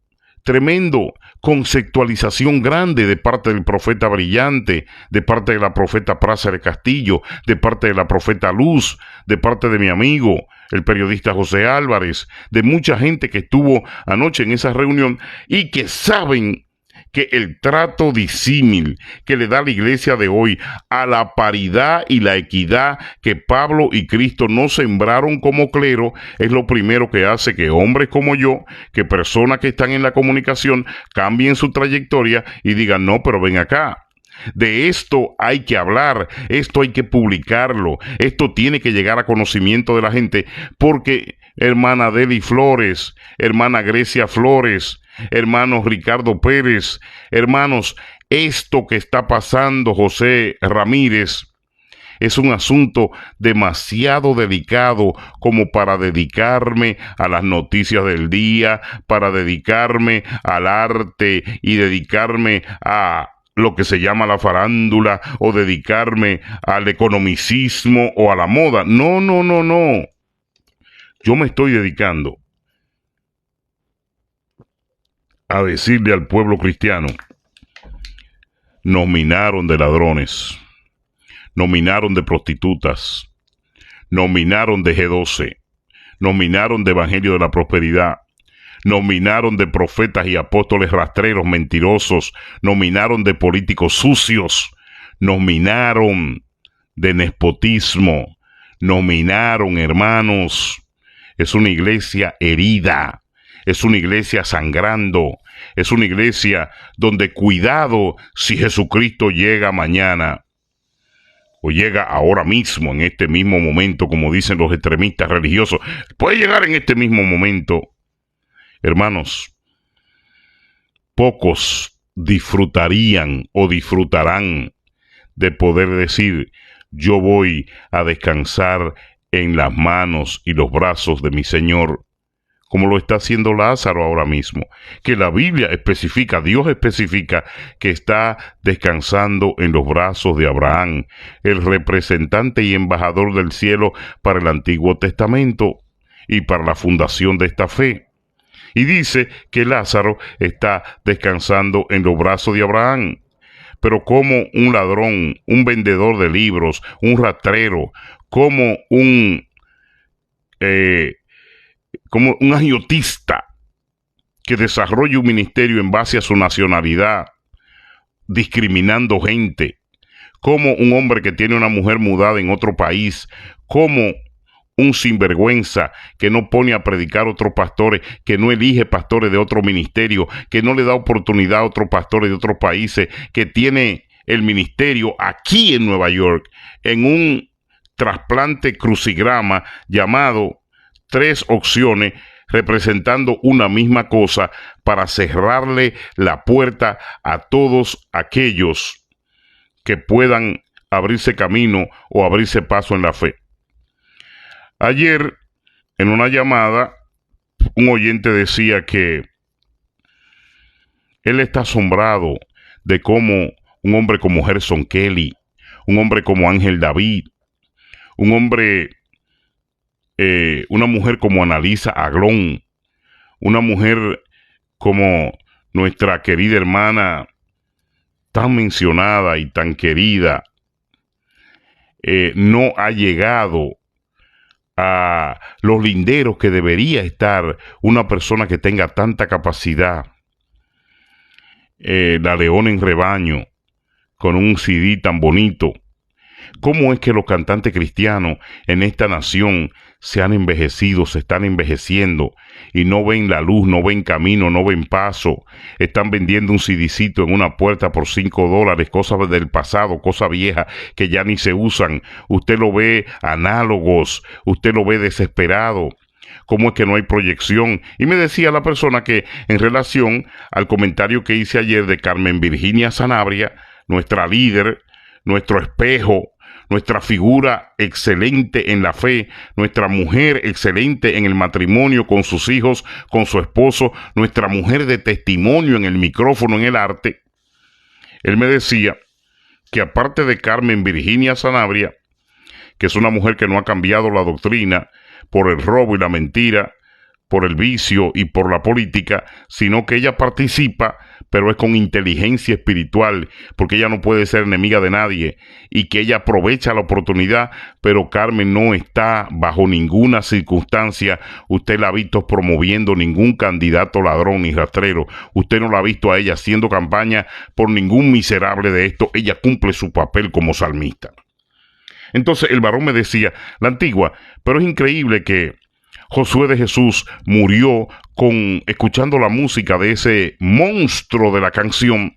Speaker 1: conceptualización grande de parte del profeta Brillante, de parte de la profeta Prácer Castillo, de parte de la profeta Luz, de parte de mi amigo, el periodista José Álvarez, de mucha gente que estuvo anoche en esa reunión y que saben que el trato disímil que le da la iglesia de hoy a la paridad y la equidad que Pablo y Cristo no sembraron como clero es lo primero que hace que hombres como yo, que personas que están en la comunicación cambien su trayectoria y digan, no, pero ven acá. De esto hay que hablar, esto hay que publicarlo, esto tiene que llegar a conocimiento de la gente, porque hermana Deli Flores, hermana Grecia Flores, hermano Ricardo Pérez, hermanos, esto que está pasando, José Ramírez, es un asunto demasiado delicado como para dedicarme a las noticias del día, para dedicarme al arte y dedicarme a lo que se llama la farándula o dedicarme al economicismo o a la moda. No. Yo me estoy dedicando a decirle al pueblo cristiano, nos minaron de ladrones, nos minaron de prostitutas, nos minaron de G12, nos minaron de Evangelio de la Prosperidad, nos minaron de profetas y apóstoles rastreros mentirosos, nos minaron de políticos sucios, nos minaron de nepotismo, nos minaron, hermanos. Es una iglesia herida, es una iglesia sangrando, es una iglesia donde cuidado si Jesucristo llega mañana o llega ahora mismo, en este mismo momento, como dicen los extremistas religiosos. Puede llegar en este mismo momento. Hermanos, pocos disfrutarían o disfrutarán de poder decir: yo voy a descansar en las manos y los brazos de mi Señor, como lo está haciendo Lázaro ahora mismo, que la Biblia especifica, Dios especifica que está descansando en los brazos de Abraham, el representante y embajador del cielo para el Antiguo Testamento y para la fundación de esta fe. Y dice que Lázaro está descansando en los brazos de Abraham. Pero como un ladrón, un vendedor de libros, un rastrero, como un agiotista que desarrolla un ministerio en base a su nacionalidad, discriminando gente, como un hombre que tiene una mujer mudada en otro país, como un sinvergüenza que no pone a predicar a otros pastores, que no elige pastores de otro ministerio, que no le da oportunidad a otros pastores de otros países, que tiene el ministerio aquí en Nueva York en un trasplante crucigrama llamado 3 opciones, representando una misma cosa, para cerrarle la puerta a todos aquellos que puedan abrirse camino o abrirse paso en la fe. Ayer, en una llamada, un oyente decía que él está asombrado de cómo un hombre como Gerson Kelly, un hombre como Ángel David, un hombre, una mujer como Annalisa Aglón, una mujer como nuestra querida hermana tan mencionada y tan querida, no ha llegado a los linderos que debería estar una persona que tenga tanta capacidad. La Leona en Rebaño, con un CD tan bonito. ¿Cómo es que los cantantes cristianos en esta nación se han envejecido, se están envejeciendo y no ven la luz, no ven camino, no ven paso? Están vendiendo un CDcito en una puerta por $5, cosas del pasado, cosas viejas que ya ni se usan. Usted lo ve análogos, usted lo ve desesperado. ¿Cómo es que no hay proyección? Y me decía la persona que, en relación al comentario que hice ayer de Carmen Virginia Sanabria, nuestra líder, nuestro espejo, nuestra figura excelente en la fe, nuestra mujer excelente en el matrimonio con sus hijos, con su esposo, nuestra mujer de testimonio en el micrófono, en el arte. Él me decía que aparte de Carmen Virginia Sanabria, que es una mujer que no ha cambiado la doctrina por el robo y la mentira, por el vicio y por la política, sino que ella participa, pero es con inteligencia espiritual, porque ella no puede ser enemiga de nadie, y que ella aprovecha la oportunidad, pero Carmen no está bajo ninguna circunstancia, usted la ha visto promoviendo ningún candidato ladrón ni rastrero, usted no la ha visto a ella haciendo campaña por ningún miserable de esto, ella cumple su papel como salmista. Entonces el varón me decía, la antigua, pero es increíble que Josué de Jesús murió escuchando la música de ese monstruo de la canción,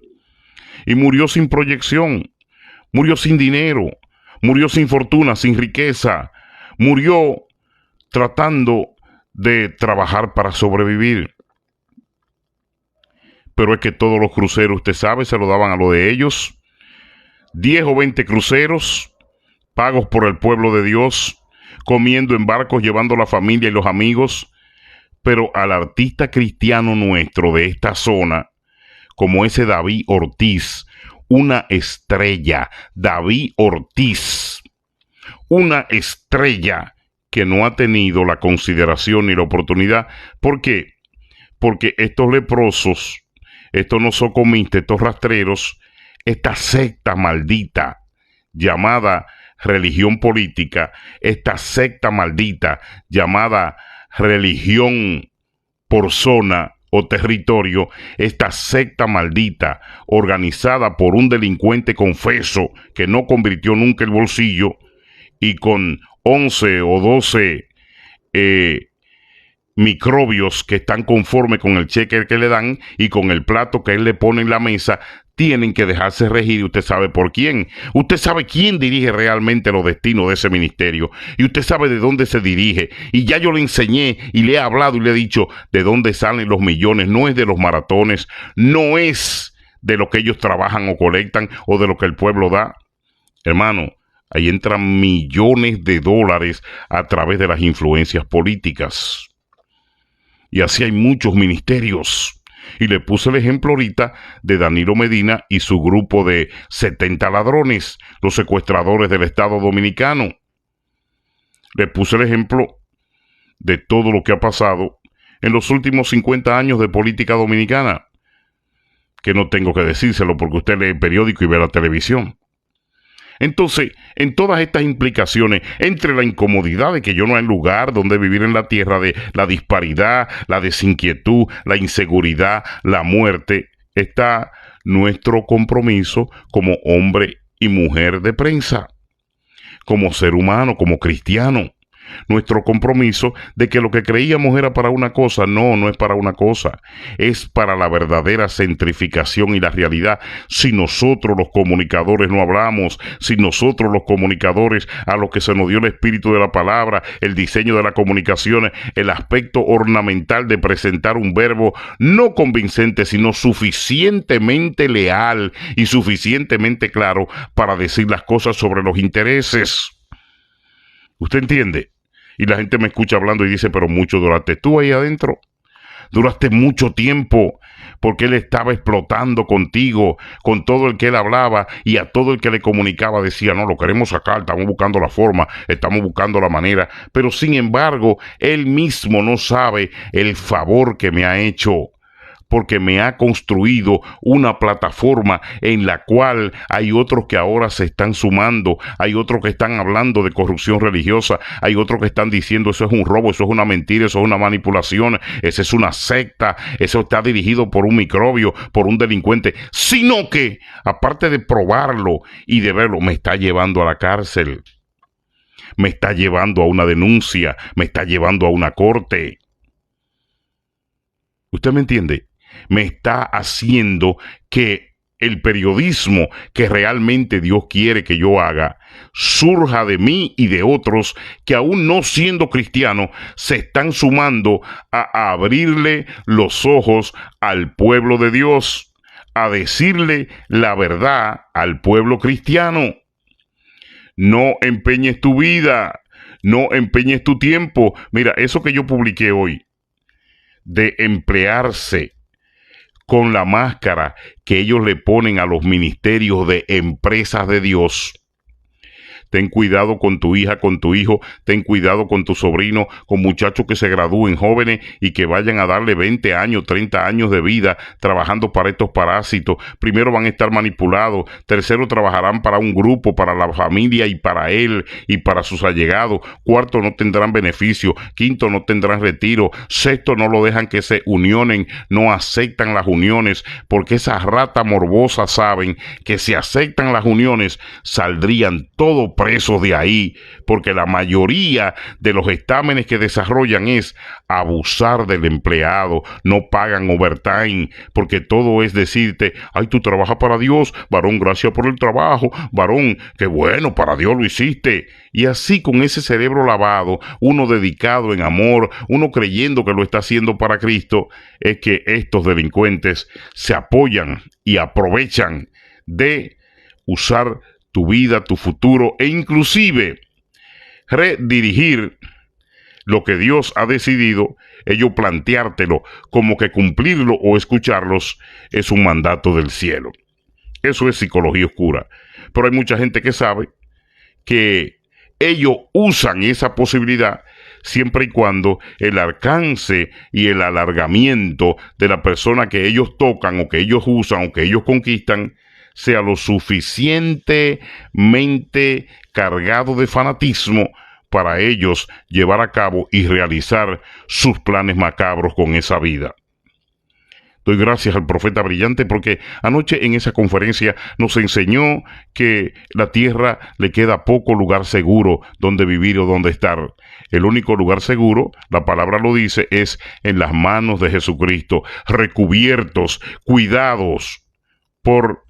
Speaker 1: y murió sin proyección, murió sin dinero, murió sin fortuna, sin riqueza, murió tratando de trabajar para sobrevivir. Pero es que todos los cruceros, usted sabe, se lo daban a lo de ellos. 10 o 20 cruceros pagos por el pueblo de Dios, comiendo en barcos, llevando a la familia y los amigos. Pero al artista cristiano nuestro de esta zona, como ese David Ortiz, una estrella, David Ortiz, una estrella que no ha tenido la consideración ni la oportunidad. ¿Por qué? Porque estos leprosos, estos nosocomistas, estos rastreros, esta secta maldita llamada religión política, esta secta maldita llamada religión por zona o territorio, esta secta maldita organizada por un delincuente confeso que no convirtió nunca el bolsillo y con 11 o 12 microbios que están conformes con el cheque que le dan y con el plato que él le pone en la mesa, tienen que dejarse regir. Y usted sabe por quién. Usted sabe quién dirige realmente los destinos de ese ministerio. Y usted sabe de dónde se dirige. Y ya yo le enseñé y le he hablado y le he dicho de dónde salen los millones. No es de los maratones. No es de lo que ellos trabajan o colectan o de lo que el pueblo da. Hermano, ahí entran millones de dólares a través de las influencias políticas. Y así hay muchos ministerios. Y le puse el ejemplo ahorita de Danilo Medina y su grupo de 70 ladrones, los secuestradores del Estado Dominicano. Le puse el ejemplo de todo lo que ha pasado en los últimos 50 años de política dominicana, que no tengo que decírselo porque usted lee el periódico y ve la televisión. Entonces, en todas estas implicaciones, entre la incomodidad de que yo no hay lugar donde vivir en la tierra, de la disparidad, la desinquietud, la inseguridad, la muerte, está nuestro compromiso como hombre y mujer de prensa, como ser humano, como cristiano. Nuestro compromiso de que lo que creíamos era para una cosa, no es para una cosa, es para la verdadera centrificación y la realidad. Si nosotros los comunicadores no hablamos, si nosotros los comunicadores a los que se nos dio el espíritu de la palabra, el diseño de la comunicación, el aspecto ornamental de presentar un verbo no convincente, sino suficientemente leal y suficientemente claro para decir las cosas sobre los intereses. ¿Usted entiende? Y la gente me escucha hablando y dice, pero mucho duraste tú ahí adentro. Duraste mucho tiempo, porque él estaba explotando contigo, con todo el que él hablaba, y a todo el que le comunicaba decía, no, lo queremos sacar, estamos buscando la forma, estamos buscando la manera. Pero sin embargo, él mismo no sabe el favor que me ha hecho, porque me ha construido una plataforma en la cual hay otros que ahora se están sumando, hay otros que están hablando de corrupción religiosa, hay otros que están diciendo eso es un robo, eso es una mentira, eso es una manipulación, esa es una secta, eso está dirigido por un microbio, por un delincuente, sino que, aparte de probarlo y de verlo, me está llevando a la cárcel, me está llevando a una denuncia, me está llevando a una corte. ¿Usted me entiende? Me está haciendo que el periodismo que realmente Dios quiere que yo haga surja de mí y de otros que aún no siendo cristianos se están sumando a abrirle los ojos al pueblo de Dios, a decirle la verdad al pueblo cristiano. No empeñes tu vida, no empeñes tu tiempo. Mira, eso que yo publiqué hoy de emplearse con la máscara que ellos le ponen a los ministerios de empresas de Dios. Ten cuidado con tu hija, con tu hijo, ten cuidado con tu sobrino, con muchachos que se gradúen jóvenes y que vayan a darle 20 años, 30 años de vida trabajando para estos parásitos. Primero van a estar manipulados, tercero trabajarán para un grupo, para la familia y para él y para sus allegados. Cuarto, no tendrán beneficio. Quinto, no tendrán retiro. Sexto, no lo dejan que se unionen, no aceptan las uniones, porque esas ratas morbosas saben que si aceptan las uniones saldrían todos presos de ahí, porque la mayoría de los estámenes que desarrollan es abusar del empleado, no pagan overtime, porque todo es decirte, ay, tú trabajas para Dios, varón, gracias por el trabajo, varón, qué bueno, para Dios lo hiciste. Y así con ese cerebro lavado, uno dedicado en amor, uno creyendo que lo está haciendo para Cristo, es que estos delincuentes se apoyan y aprovechan de usar tu vida, tu futuro e inclusive redirigir lo que Dios ha decidido, ellos planteártelo como que cumplirlo o escucharlos es un mandato del cielo. Eso es psicología oscura. Pero hay mucha gente que sabe que ellos usan esa posibilidad siempre y cuando el alcance y el alargamiento de la persona que ellos tocan o que ellos usan o que ellos conquistan sea lo suficientemente cargado de fanatismo para ellos llevar a cabo y realizar sus planes macabros con esa vida. Doy gracias al profeta brillante porque anoche en esa conferencia nos enseñó que la tierra le queda poco lugar seguro donde vivir o donde estar. El único lugar seguro, la palabra lo dice, es en las manos de Jesucristo, recubiertos, cuidados por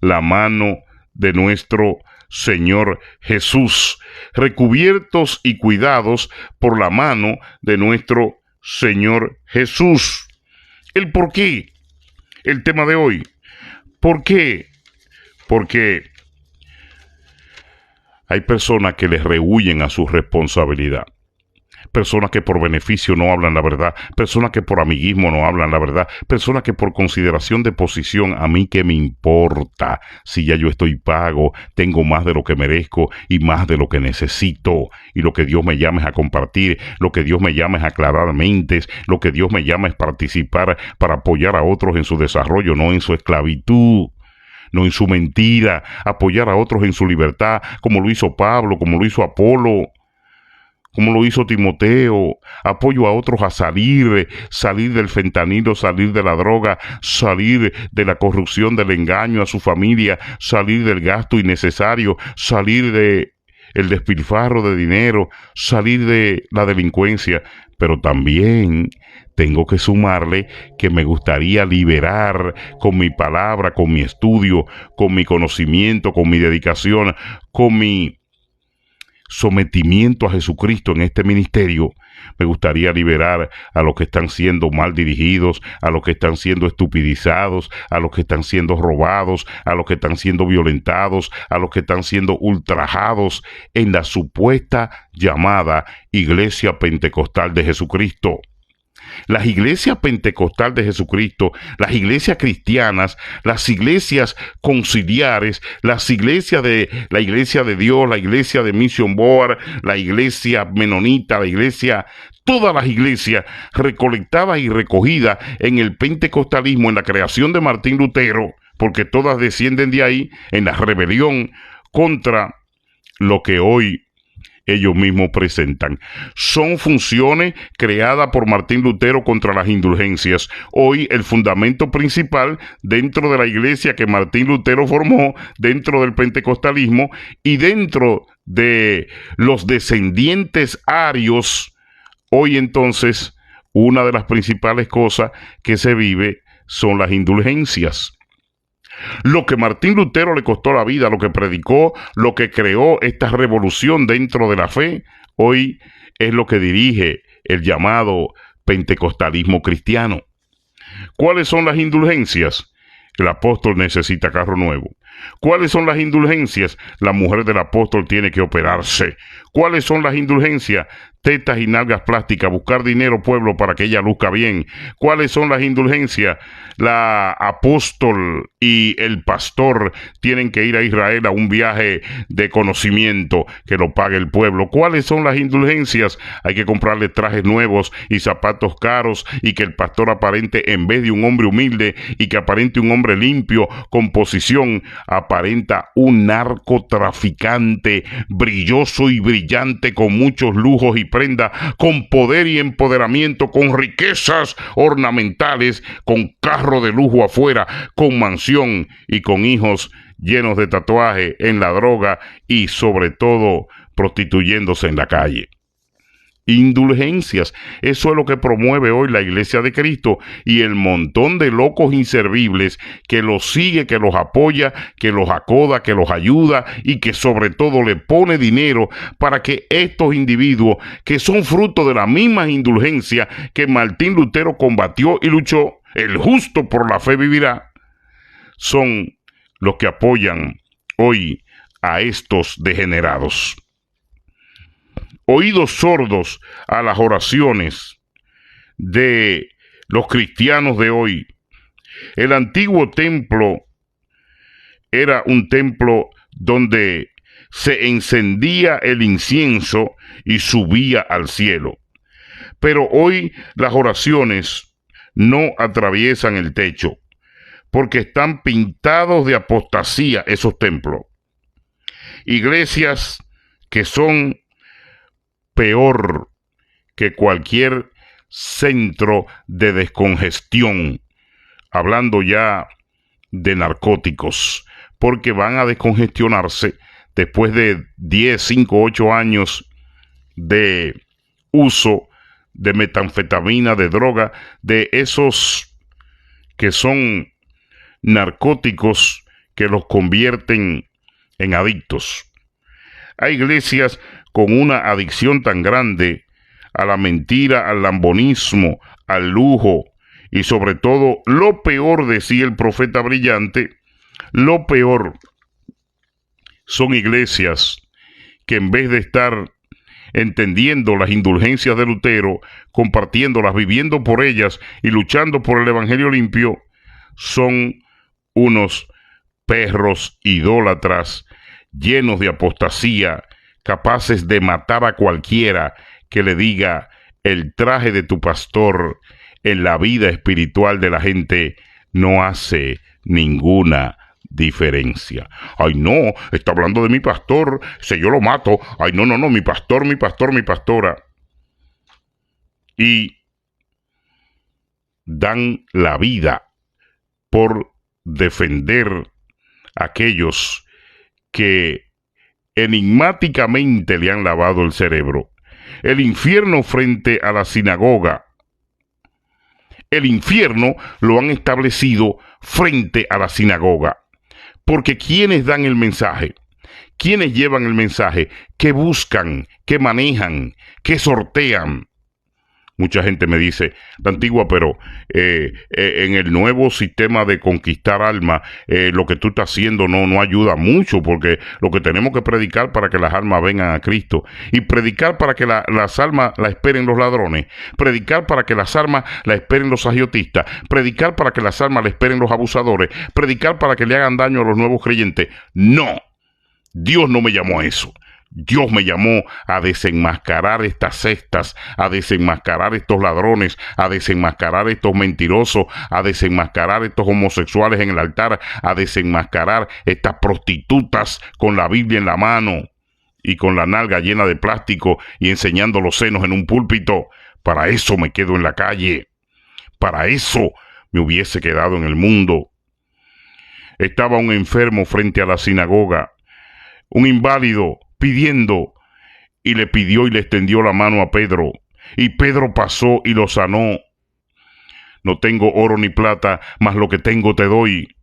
Speaker 1: la mano de nuestro Señor Jesús, recubiertos y cuidados por la mano de nuestro Señor Jesús. ¿El por qué? El tema de hoy. ¿Por qué? Porque hay personas que les rehuyen a su responsabilidad. Personas que por beneficio no hablan la verdad, personas que por amiguismo no hablan la verdad, personas que por consideración de posición, a mí qué me importa si ya yo estoy pago, tengo más de lo que merezco y más de lo que necesito, y lo que Dios me llama es a compartir, lo que Dios me llama es a aclarar mentes, lo que Dios me llama es participar para apoyar a otros en su desarrollo, no en su esclavitud. No en su mentira, apoyar a otros en su libertad, como lo hizo Pablo, como lo hizo Apolo, como lo hizo Timoteo. Apoyo a otros a salir del fentanilo, salir de la droga, salir de la corrupción, del engaño a su familia, salir del gasto innecesario, salir de el despilfarro de dinero, salir de la delincuencia. Pero también tengo que sumarle que me gustaría liberar con mi palabra, con mi estudio, con mi conocimiento, con mi dedicación, con mi sometimiento a Jesucristo en este ministerio. Me gustaría liberar a los que están siendo mal dirigidos, a los que están siendo estupidizados, a los que están siendo robados, a los que están siendo violentados, a los que están siendo ultrajados en la supuesta llamada Iglesia Pentecostal de Jesucristo. Las iglesias pentecostal de Jesucristo, las iglesias cristianas, las iglesias conciliares, las iglesias de la iglesia de Dios, la iglesia de Mission Board, la iglesia menonita, la iglesia, todas las iglesias recolectadas y recogidas en el pentecostalismo, en la creación de Martín Lutero, porque todas descienden de ahí, en la rebelión contra lo que hoy ellos mismos presentan. Son funciones creadas por Martín Lutero contra las indulgencias. Hoy el fundamento principal dentro de la iglesia que Martín Lutero formó, dentro del pentecostalismo y dentro de los descendientes arios, hoy entonces una de las principales cosas que se vive son las indulgencias. Lo que Martín Lutero le costó la vida, lo que predicó, lo que creó esta revolución dentro de la fe, hoy es lo que dirige el llamado pentecostalismo cristiano. ¿Cuáles son las indulgencias? El apóstol necesita carro nuevo. ¿Cuáles son las indulgencias? La mujer del apóstol tiene que operarse. ¿Cuáles son las indulgencias? Tetas y nalgas plásticas, buscar dinero, pueblo, para que ella luzca bien. ¿Cuáles son las indulgencias? La apóstol y el pastor tienen que ir a Israel a un viaje de conocimiento que lo pague el pueblo. ¿Cuáles son las indulgencias? Hay que comprarle trajes nuevos y zapatos caros y que el pastor aparente, en vez de un hombre humilde y que aparente un hombre limpio, con posición, aparenta un narcotraficante brilloso y brillante, con muchos lujos y prenda, con poder y empoderamiento, con riquezas ornamentales, con carro de lujo afuera, con mansión y con hijos llenos de tatuaje, en la droga y sobre todo prostituyéndose en la calle. Indulgencias, eso es lo que promueve hoy la Iglesia de Cristo y el montón de locos inservibles que los sigue, que los apoya, que los acoda, que los ayuda y que sobre todo le pone dinero para que estos individuos, que son fruto de la misma indulgencia que Martín Lutero combatió y luchó, el justo por la fe vivirá, son los que apoyan hoy a estos degenerados. Oídos sordos a las oraciones de los cristianos de hoy. El antiguo templo era un templo donde se encendía el incienso y subía al cielo. Pero hoy las oraciones no atraviesan el techo, porque están pintados de apostasía esos templos. Iglesias que son peor que cualquier centro de descongestión, hablando ya de narcóticos, porque van a descongestionarse después de 10, 5, 8 años de uso de metanfetamina, de droga, de esos que son narcóticos que los convierten en adictos. Hay iglesias con una adicción tan grande a la mentira, al lambonismo, al lujo y sobre todo, lo peor, decía el profeta brillante, lo peor son iglesias que en vez de estar entendiendo las indulgencias de Lutero, compartiéndolas, viviendo por ellas y luchando por el evangelio limpio, son unos perros idólatras llenos de apostasía, capaces de matar a cualquiera que le diga: el traje de tu pastor en la vida espiritual de la gente no hace ninguna diferencia. Ay, no, está hablando de mi pastor, si yo lo mato. Ay, no, mi pastor, mi pastora. Y dan la vida por defender a aquellos que enigmáticamente le han lavado el cerebro. El infierno frente a la sinagoga. El infierno lo han establecido frente a la sinagoga. Porque ¿quiénes dan el mensaje? ¿Quiénes llevan el mensaje? ¿Qué buscan? ¿Qué manejan? ¿Qué sortean? Mucha gente me dice, la antigua, pero en el nuevo sistema de conquistar almas, lo que tú estás haciendo no ayuda mucho, porque lo que tenemos que predicar para que las almas vengan a Cristo, y predicar para que las almas la esperen los ladrones, predicar para que las almas la esperen los agiotistas, predicar para que las almas la esperen los abusadores, predicar para que le hagan daño a los nuevos creyentes. No, Dios no me llamó a eso. Dios me llamó a desenmascarar estas sectas, a desenmascarar estos ladrones, a desenmascarar estos mentirosos, a desenmascarar estos homosexuales en el altar, a desenmascarar estas prostitutas con la Biblia en la mano y con la nalga llena de plástico y enseñando los senos en un púlpito. Para eso me quedo en la calle. Para eso me hubiese quedado en el mundo. Estaba un enfermo frente a la sinagoga, un inválido, pidiendo, y le pidió y le extendió la mano a Pedro, y Pedro pasó y lo sanó. No tengo oro ni plata, mas lo que tengo te doy.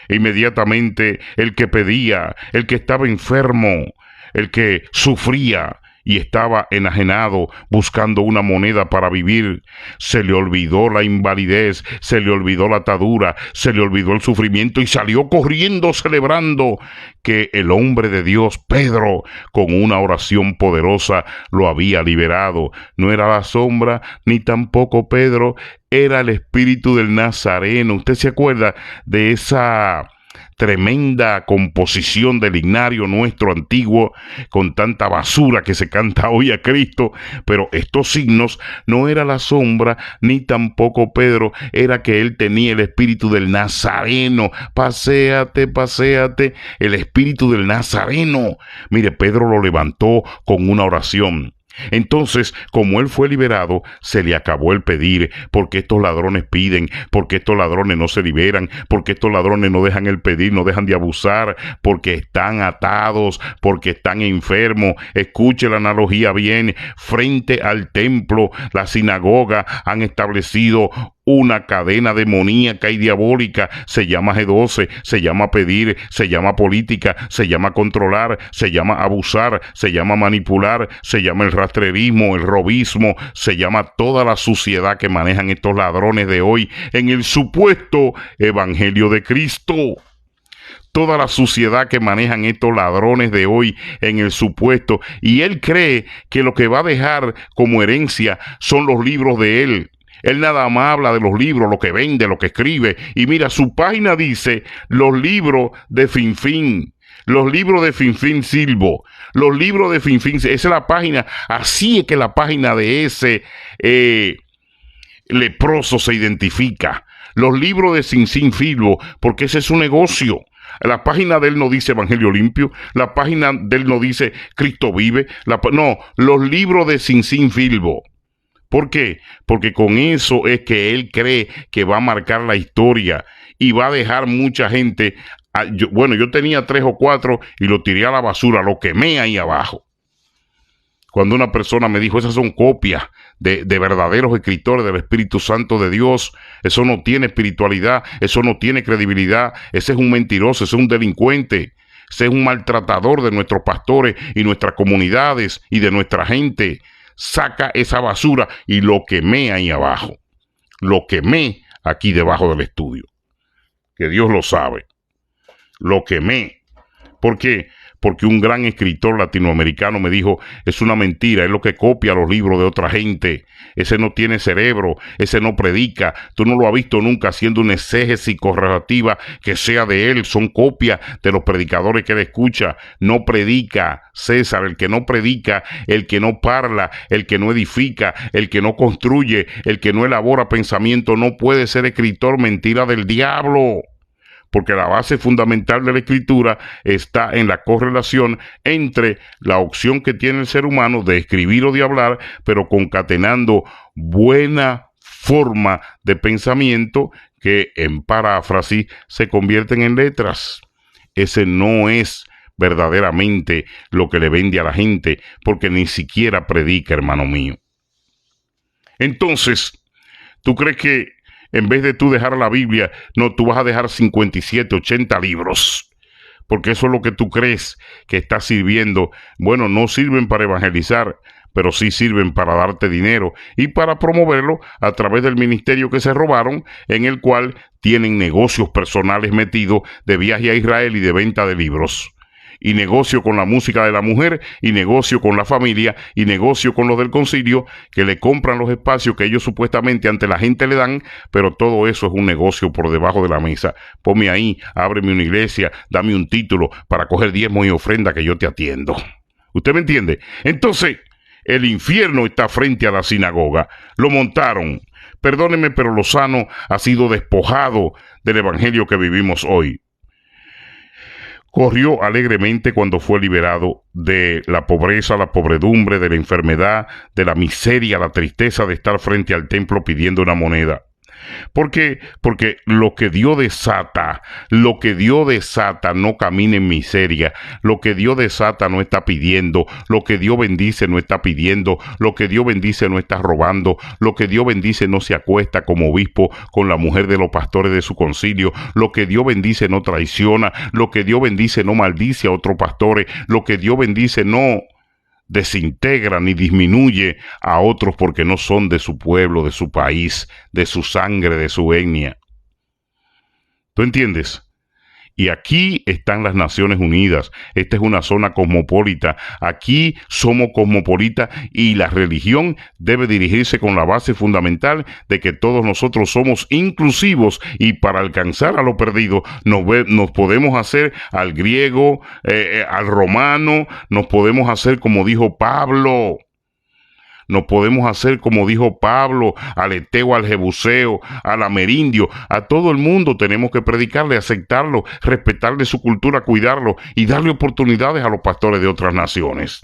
Speaker 1: Inmediatamente el que pedía, el que estaba enfermo, el que sufría y estaba enajenado buscando una moneda para vivir, se le olvidó la invalidez, se le olvidó la atadura, se le olvidó el sufrimiento y salió corriendo celebrando que el hombre de Dios, Pedro, con una oración poderosa lo había liberado. No era la sombra ni tampoco Pedro, era el espíritu del Nazareno. ¿Usted se acuerda de esa tremenda composición del himnario nuestro antiguo, con tanta basura que se canta hoy a Cristo? Pero estos signos no era la sombra ni tampoco Pedro, era que él tenía el espíritu del Nazareno. Paséate, el espíritu del Nazareno. Mire, Pedro lo levantó con una oración. Entonces, como él fue liberado, se le acabó el pedir, porque estos ladrones piden, porque estos ladrones no se liberan, porque estos ladrones no dejan el pedir, no dejan de abusar, porque están atados, porque están enfermos. Escuche la analogía bien. Frente al templo, la sinagoga, han establecido una cadena demoníaca y diabólica. Se llama G12, se llama pedir, se llama política, se llama controlar, se llama abusar, se llama manipular, se llama el rastrerismo, el robismo, se llama toda la suciedad que manejan estos ladrones de hoy en el supuesto evangelio de Cristo. Toda la suciedad que manejan estos ladrones de hoy en el supuesto. Y él cree que lo que va a dejar como herencia son los libros de él. Él nada más habla de los libros, lo que vende, lo que escribe. Y mira, su página dice los libros de Finfín. Los libros de Finfín Silvo. Los libros de Finfín. Esa es la página. Así es que la página de ese leproso se identifica. los libros de Sin Filbo, porque ese es su negocio. La página de él no dice Evangelio Limpio, la página de él no dice Cristo Vive, no, los libros de Sin Filbo. ¿Por qué? Porque con eso es que él cree que va a marcar la historia y va a dejar mucha gente. Yo tenía 3 o 4 y lo tiré a la basura, lo quemé ahí abajo. Cuando una persona me dijo, esas son copias de verdaderos escritores del Espíritu Santo de Dios, eso no tiene espiritualidad, eso no tiene credibilidad, ese es un mentiroso, ese es un delincuente, ese es un maltratador de nuestros pastores y nuestras comunidades y de nuestra gente. Saca esa basura, y lo quemé ahí abajo. Lo quemé aquí debajo del estudio. Que Dios lo sabe. Lo quemé. ¿Por qué? Porque un gran escritor latinoamericano me dijo, es una mentira, es lo que copia los libros de otra gente. Ese no tiene cerebro, ese no predica. Tú no lo has visto nunca haciendo una exégesis correlativa que sea de él. Son copias de los predicadores que él escucha. No predica, César. El que no predica, el que no parla, el que no edifica, el que no construye, el que no elabora pensamiento, no puede ser escritor. Mentira del diablo. Porque la base fundamental de la escritura está en la correlación entre la opción que tiene el ser humano de escribir o de hablar, pero concatenando buena forma de pensamiento que en paráfrasis se convierten en letras. Ese no es verdaderamente lo que le vende a la gente, porque ni siquiera predica, hermano mío. Entonces, ¿tú crees que en vez de tú dejar la Biblia, no, tú vas a dejar 57, 80 libros? Porque eso es lo que tú crees que está sirviendo. Bueno, no sirven para evangelizar, pero sí sirven para darte dinero y para promoverlo a través del ministerio que se robaron, en el cual tienen negocios personales metidos de viaje a Israel y de venta de libros. Y negocio con la música de la mujer, y negocio con la familia, y negocio con los del concilio, que le compran los espacios que ellos supuestamente ante la gente le dan, pero todo eso es un negocio por debajo de la mesa. Ponme ahí, ábreme una iglesia, dame un título para coger diezmo y ofrenda que yo te atiendo. ¿Usted me entiende? Entonces, el infierno está frente a la sinagoga. Lo montaron. Perdóneme, pero Lozano ha sido despojado del evangelio que vivimos hoy. Corrió alegremente cuando fue liberado de la pobreza, la pobredumbre, de la enfermedad, de la miseria, la tristeza de estar frente al templo pidiendo una moneda. ¿Por qué? Porque lo que Dios desata no camina en miseria. Lo que Dios desata no está pidiendo. Lo que Dios bendice no está pidiendo. Lo que Dios bendice no está robando. Lo que Dios bendice no se acuesta como obispo con la mujer de los pastores de su concilio. Lo que Dios bendice no traiciona. Lo que Dios bendice no maldice a otros pastores. Lo que Dios bendice no desintegra ni disminuye a otros porque no son de su pueblo, de su país, de su sangre, de su etnia. ¿Tú entiendes? Y aquí están las Naciones Unidas. Esta es una zona cosmopolita. Aquí somos cosmopolitas y la religión debe dirigirse con la base fundamental de que todos nosotros somos inclusivos, y para alcanzar a lo perdido nos podemos hacer al griego, al romano, nos podemos hacer como dijo Pablo. Nos podemos hacer como dijo Pablo, al eteo, al jebuseo, al amerindio, a todo el mundo tenemos que predicarle, aceptarlo, respetarle su cultura, cuidarlo y darle oportunidades a los pastores de otras naciones.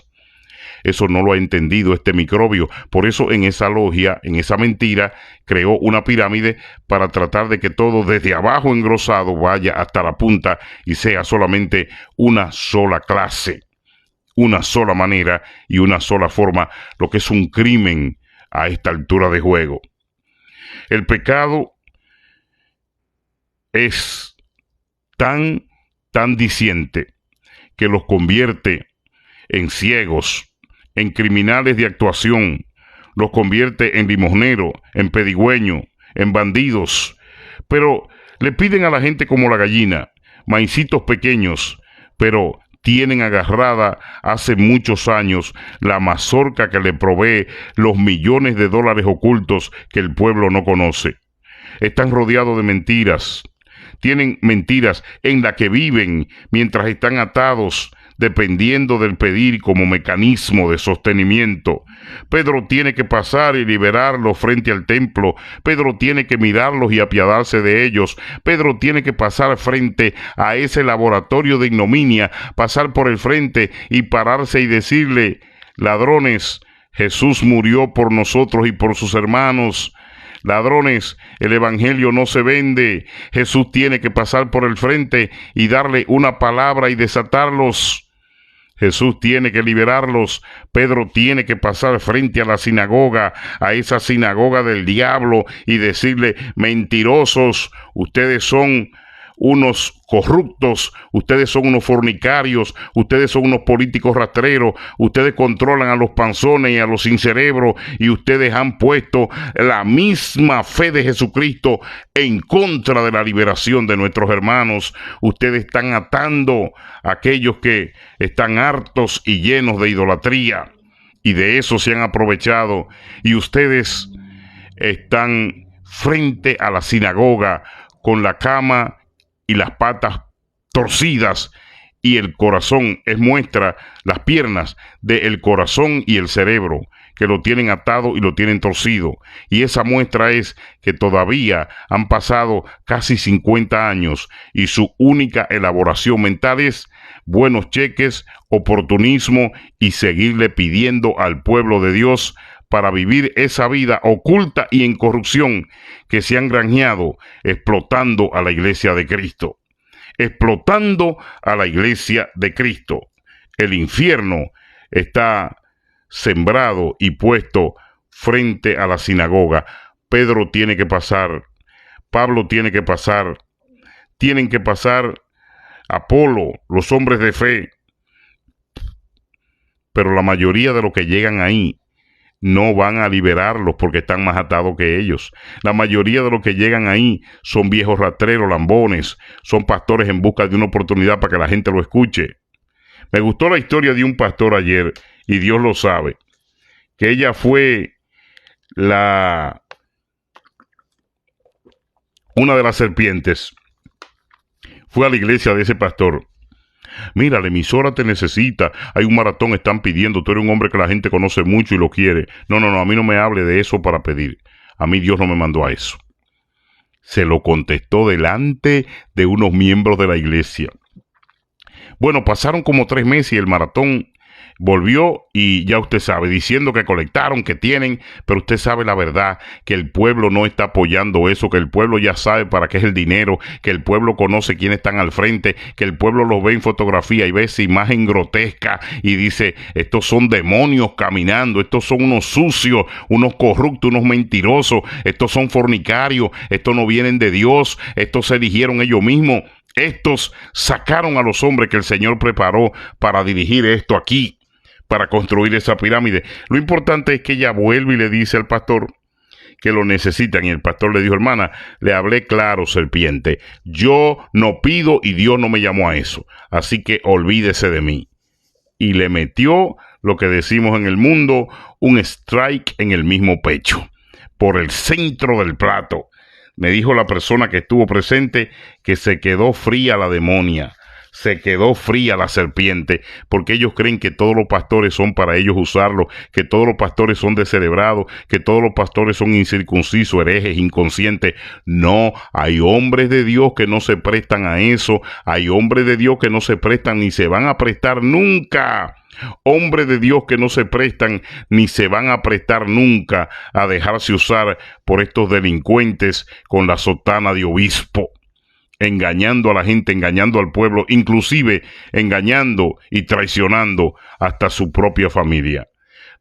Speaker 1: Eso no lo ha entendido este microbio. Por eso en esa logia, en esa mentira, creó una pirámide para tratar de que todo desde abajo engrosado vaya hasta la punta y sea solamente una sola clase, una sola manera y una sola forma, lo que es un crimen a esta altura de juego. El pecado es tan diciente que los convierte en ciegos, en criminales de actuación, los convierte en limosneros, en pedigüeños, en bandidos, pero le piden a la gente como la gallina, maicitos pequeños, pero tienen agarrada hace muchos años la mazorca que le provee los millones de dólares ocultos que el pueblo no conoce. Están rodeados de mentiras. Tienen mentiras en las que viven mientras están atados dependiendo del pedir como mecanismo de sostenimiento. Pedro tiene que pasar y liberarlos frente al templo. Pedro tiene que mirarlos y apiadarse de ellos. Pedro tiene que pasar frente a ese laboratorio de ignominia, pasar por el frente y pararse y decirle: ladrones, Jesús murió por nosotros y por sus hermanos. Ladrones, el evangelio no se vende. Jesús tiene que pasar por el frente y darle una palabra y desatarlos. Jesús tiene que liberarlos. Pedro tiene que pasar frente a la sinagoga, a esa sinagoga del diablo, y decirle: mentirosos, ustedes son unos corruptos, ustedes son unos fornicarios, ustedes son unos políticos rastreros, ustedes controlan a los panzones y a los sin cerebro, y ustedes han puesto la misma fe de Jesucristo en contra de la liberación de nuestros hermanos. Ustedes están atando a aquellos que están hartos y llenos de idolatría, y de eso se han aprovechado, y ustedes están frente a la sinagoga con la cama y las patas torcidas, y el corazón es muestra, las piernas del corazón y el cerebro, que lo tienen atado y lo tienen torcido. Y esa muestra es que todavía han pasado casi 50 años y su única elaboración mental es buenos cheques, oportunismo y seguirle pidiendo al pueblo de Dios para vivir esa vida oculta y en corrupción que se han granjeado explotando a la iglesia de Cristo. Explotando a la iglesia de Cristo. El infierno está sembrado y puesto frente a la sinagoga. Pedro tiene que pasar, Pablo tiene que pasar, tienen que pasar Apolo, los hombres de fe. Pero la mayoría de los que llegan ahí no van a liberarlos porque están más atados que ellos. La mayoría de los que llegan ahí son viejos rastreros, lambones, son pastores en busca de una oportunidad para que la gente lo escuche. Me gustó la historia de un pastor ayer, y Dios lo sabe, que ella fue una de las serpientes. Fue a la iglesia de ese pastor. Mira, la emisora te necesita, hay un maratón, están pidiendo, tú eres un hombre que la gente conoce mucho y lo quiere. No, a mí no me hable de eso para pedir. A mí Dios no me mandó a eso. Se lo contestó delante de unos miembros de la iglesia. Bueno, pasaron como 3 meses y el maratón volvió, y ya usted sabe, diciendo que colectaron, que tienen, pero usted sabe la verdad, que el pueblo no está apoyando eso, que el pueblo ya sabe para qué es el dinero, que el pueblo conoce quiénes están al frente, que el pueblo los ve en fotografía y ve esa imagen grotesca y dice: estos son demonios caminando, estos son unos sucios, unos corruptos, unos mentirosos, estos son fornicarios, estos no vienen de Dios, estos se eligieron ellos mismos, estos sacaron a los hombres que el Señor preparó para dirigir esto aquí, para construir esa pirámide. Lo importante es que ella vuelve y le dice al pastor que lo necesitan, y el pastor le dijo: hermana, le hablé claro, serpiente, yo no pido y Dios no me llamó a eso, así que olvídese de mí. Y le metió lo que decimos en el mundo, un strike en el mismo pecho, por el centro del plato. Me dijo la persona que estuvo presente que se quedó fría la demonia, se quedó fría la serpiente, porque ellos creen que todos los pastores son para ellos usarlos, que todos los pastores son descerebrados, que todos los pastores son incircuncisos, herejes, inconscientes. No, hay hombres de Dios que no se prestan a eso, hay hombres de Dios que no se prestan ni se van a prestar nunca. Hombres de Dios que no se prestan ni se van a prestar nunca a dejarse usar por estos delincuentes con la sotana de obispo, engañando a la gente, engañando al pueblo, inclusive engañando y traicionando hasta su propia familia.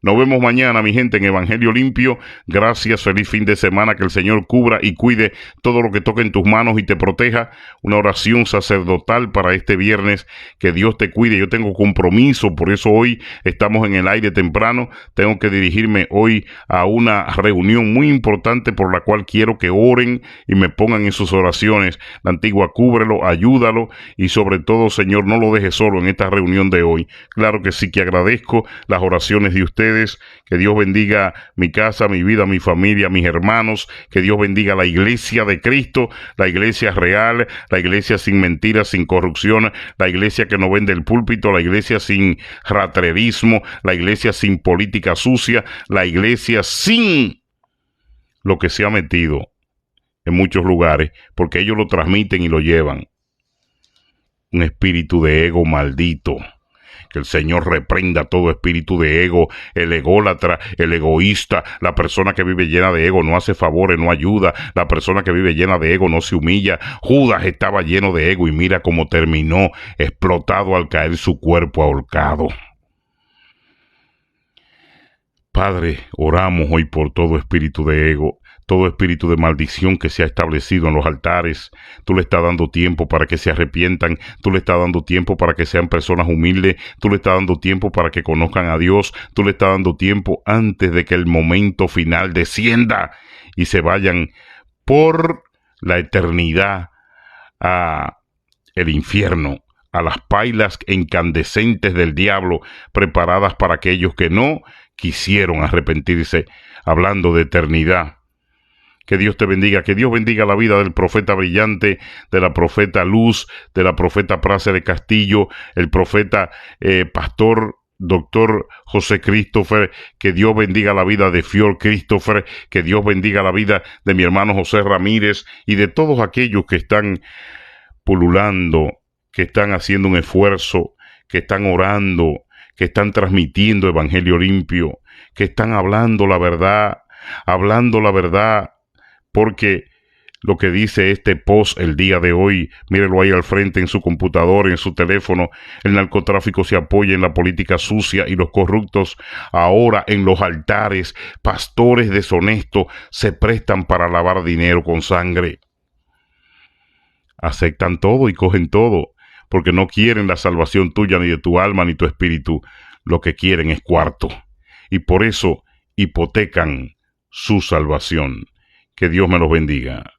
Speaker 1: Nos vemos mañana, mi gente, en Evangelio Limpio. Gracias, feliz fin de semana, que el Señor cubra y cuide todo lo que toque en tus manos y te proteja. Una oración sacerdotal para este viernes, que Dios te cuide. Yo tengo compromiso, por eso hoy estamos en el aire temprano. Tengo que dirigirme hoy a una reunión muy importante por la cual quiero que oren y me pongan en sus oraciones. La Antigua, cúbrelo, ayúdalo y sobre todo, Señor, no lo dejes solo en esta reunión de hoy. Claro que sí, que agradezco las oraciones de ustedes ustedes. Que Dios bendiga mi casa, mi vida, mi familia, mis hermanos. Que Dios bendiga la iglesia de Cristo, la iglesia real, la iglesia sin mentiras, sin corrupción, la iglesia que no vende el púlpito, la iglesia sin ratrerismo, la iglesia sin política sucia, la iglesia sin lo que se ha metido en muchos lugares, porque ellos lo transmiten y lo llevan. Un espíritu de ego maldito. Que el Señor reprenda todo espíritu de ego, el ególatra, el egoísta, la persona que vive llena de ego no hace favores, no ayuda, la persona que vive llena de ego no se humilla. Judas estaba lleno de ego y mira cómo terminó, explotado al caer su cuerpo ahorcado. Padre, oramos hoy por todo espíritu de ego, todo espíritu de maldición que se ha establecido en los altares. Tú le estás dando tiempo para que se arrepientan, tú le estás dando tiempo para que sean personas humildes, tú le estás dando tiempo para que conozcan a Dios, tú le estás dando tiempo antes de que el momento final descienda y se vayan por la eternidad a el infierno, a las pailas incandescentes del diablo, preparadas para aquellos que no quisieron arrepentirse, hablando de eternidad. Que Dios te bendiga, que Dios bendiga la vida del profeta brillante, de la profeta Luz, de la profeta Prace de Castillo, el profeta pastor doctor José Christopher, que Dios bendiga la vida de Fior Christopher, que Dios bendiga la vida de mi hermano José Ramírez y de todos aquellos que están pululando, que están haciendo un esfuerzo, que están orando, que están transmitiendo evangelio limpio, que están hablando la verdad, porque lo que dice este post el día de hoy, mírelo ahí al frente en su computador, en su teléfono, el narcotráfico se apoya en la política sucia y los corruptos ahora en los altares, pastores deshonestos se prestan para lavar dinero con sangre. Aceptan todo y cogen todo, porque no quieren la salvación tuya, ni de tu alma, ni tu espíritu. Lo que quieren es cuarto. Y por eso hipotecan su salvación. Que Dios me los bendiga.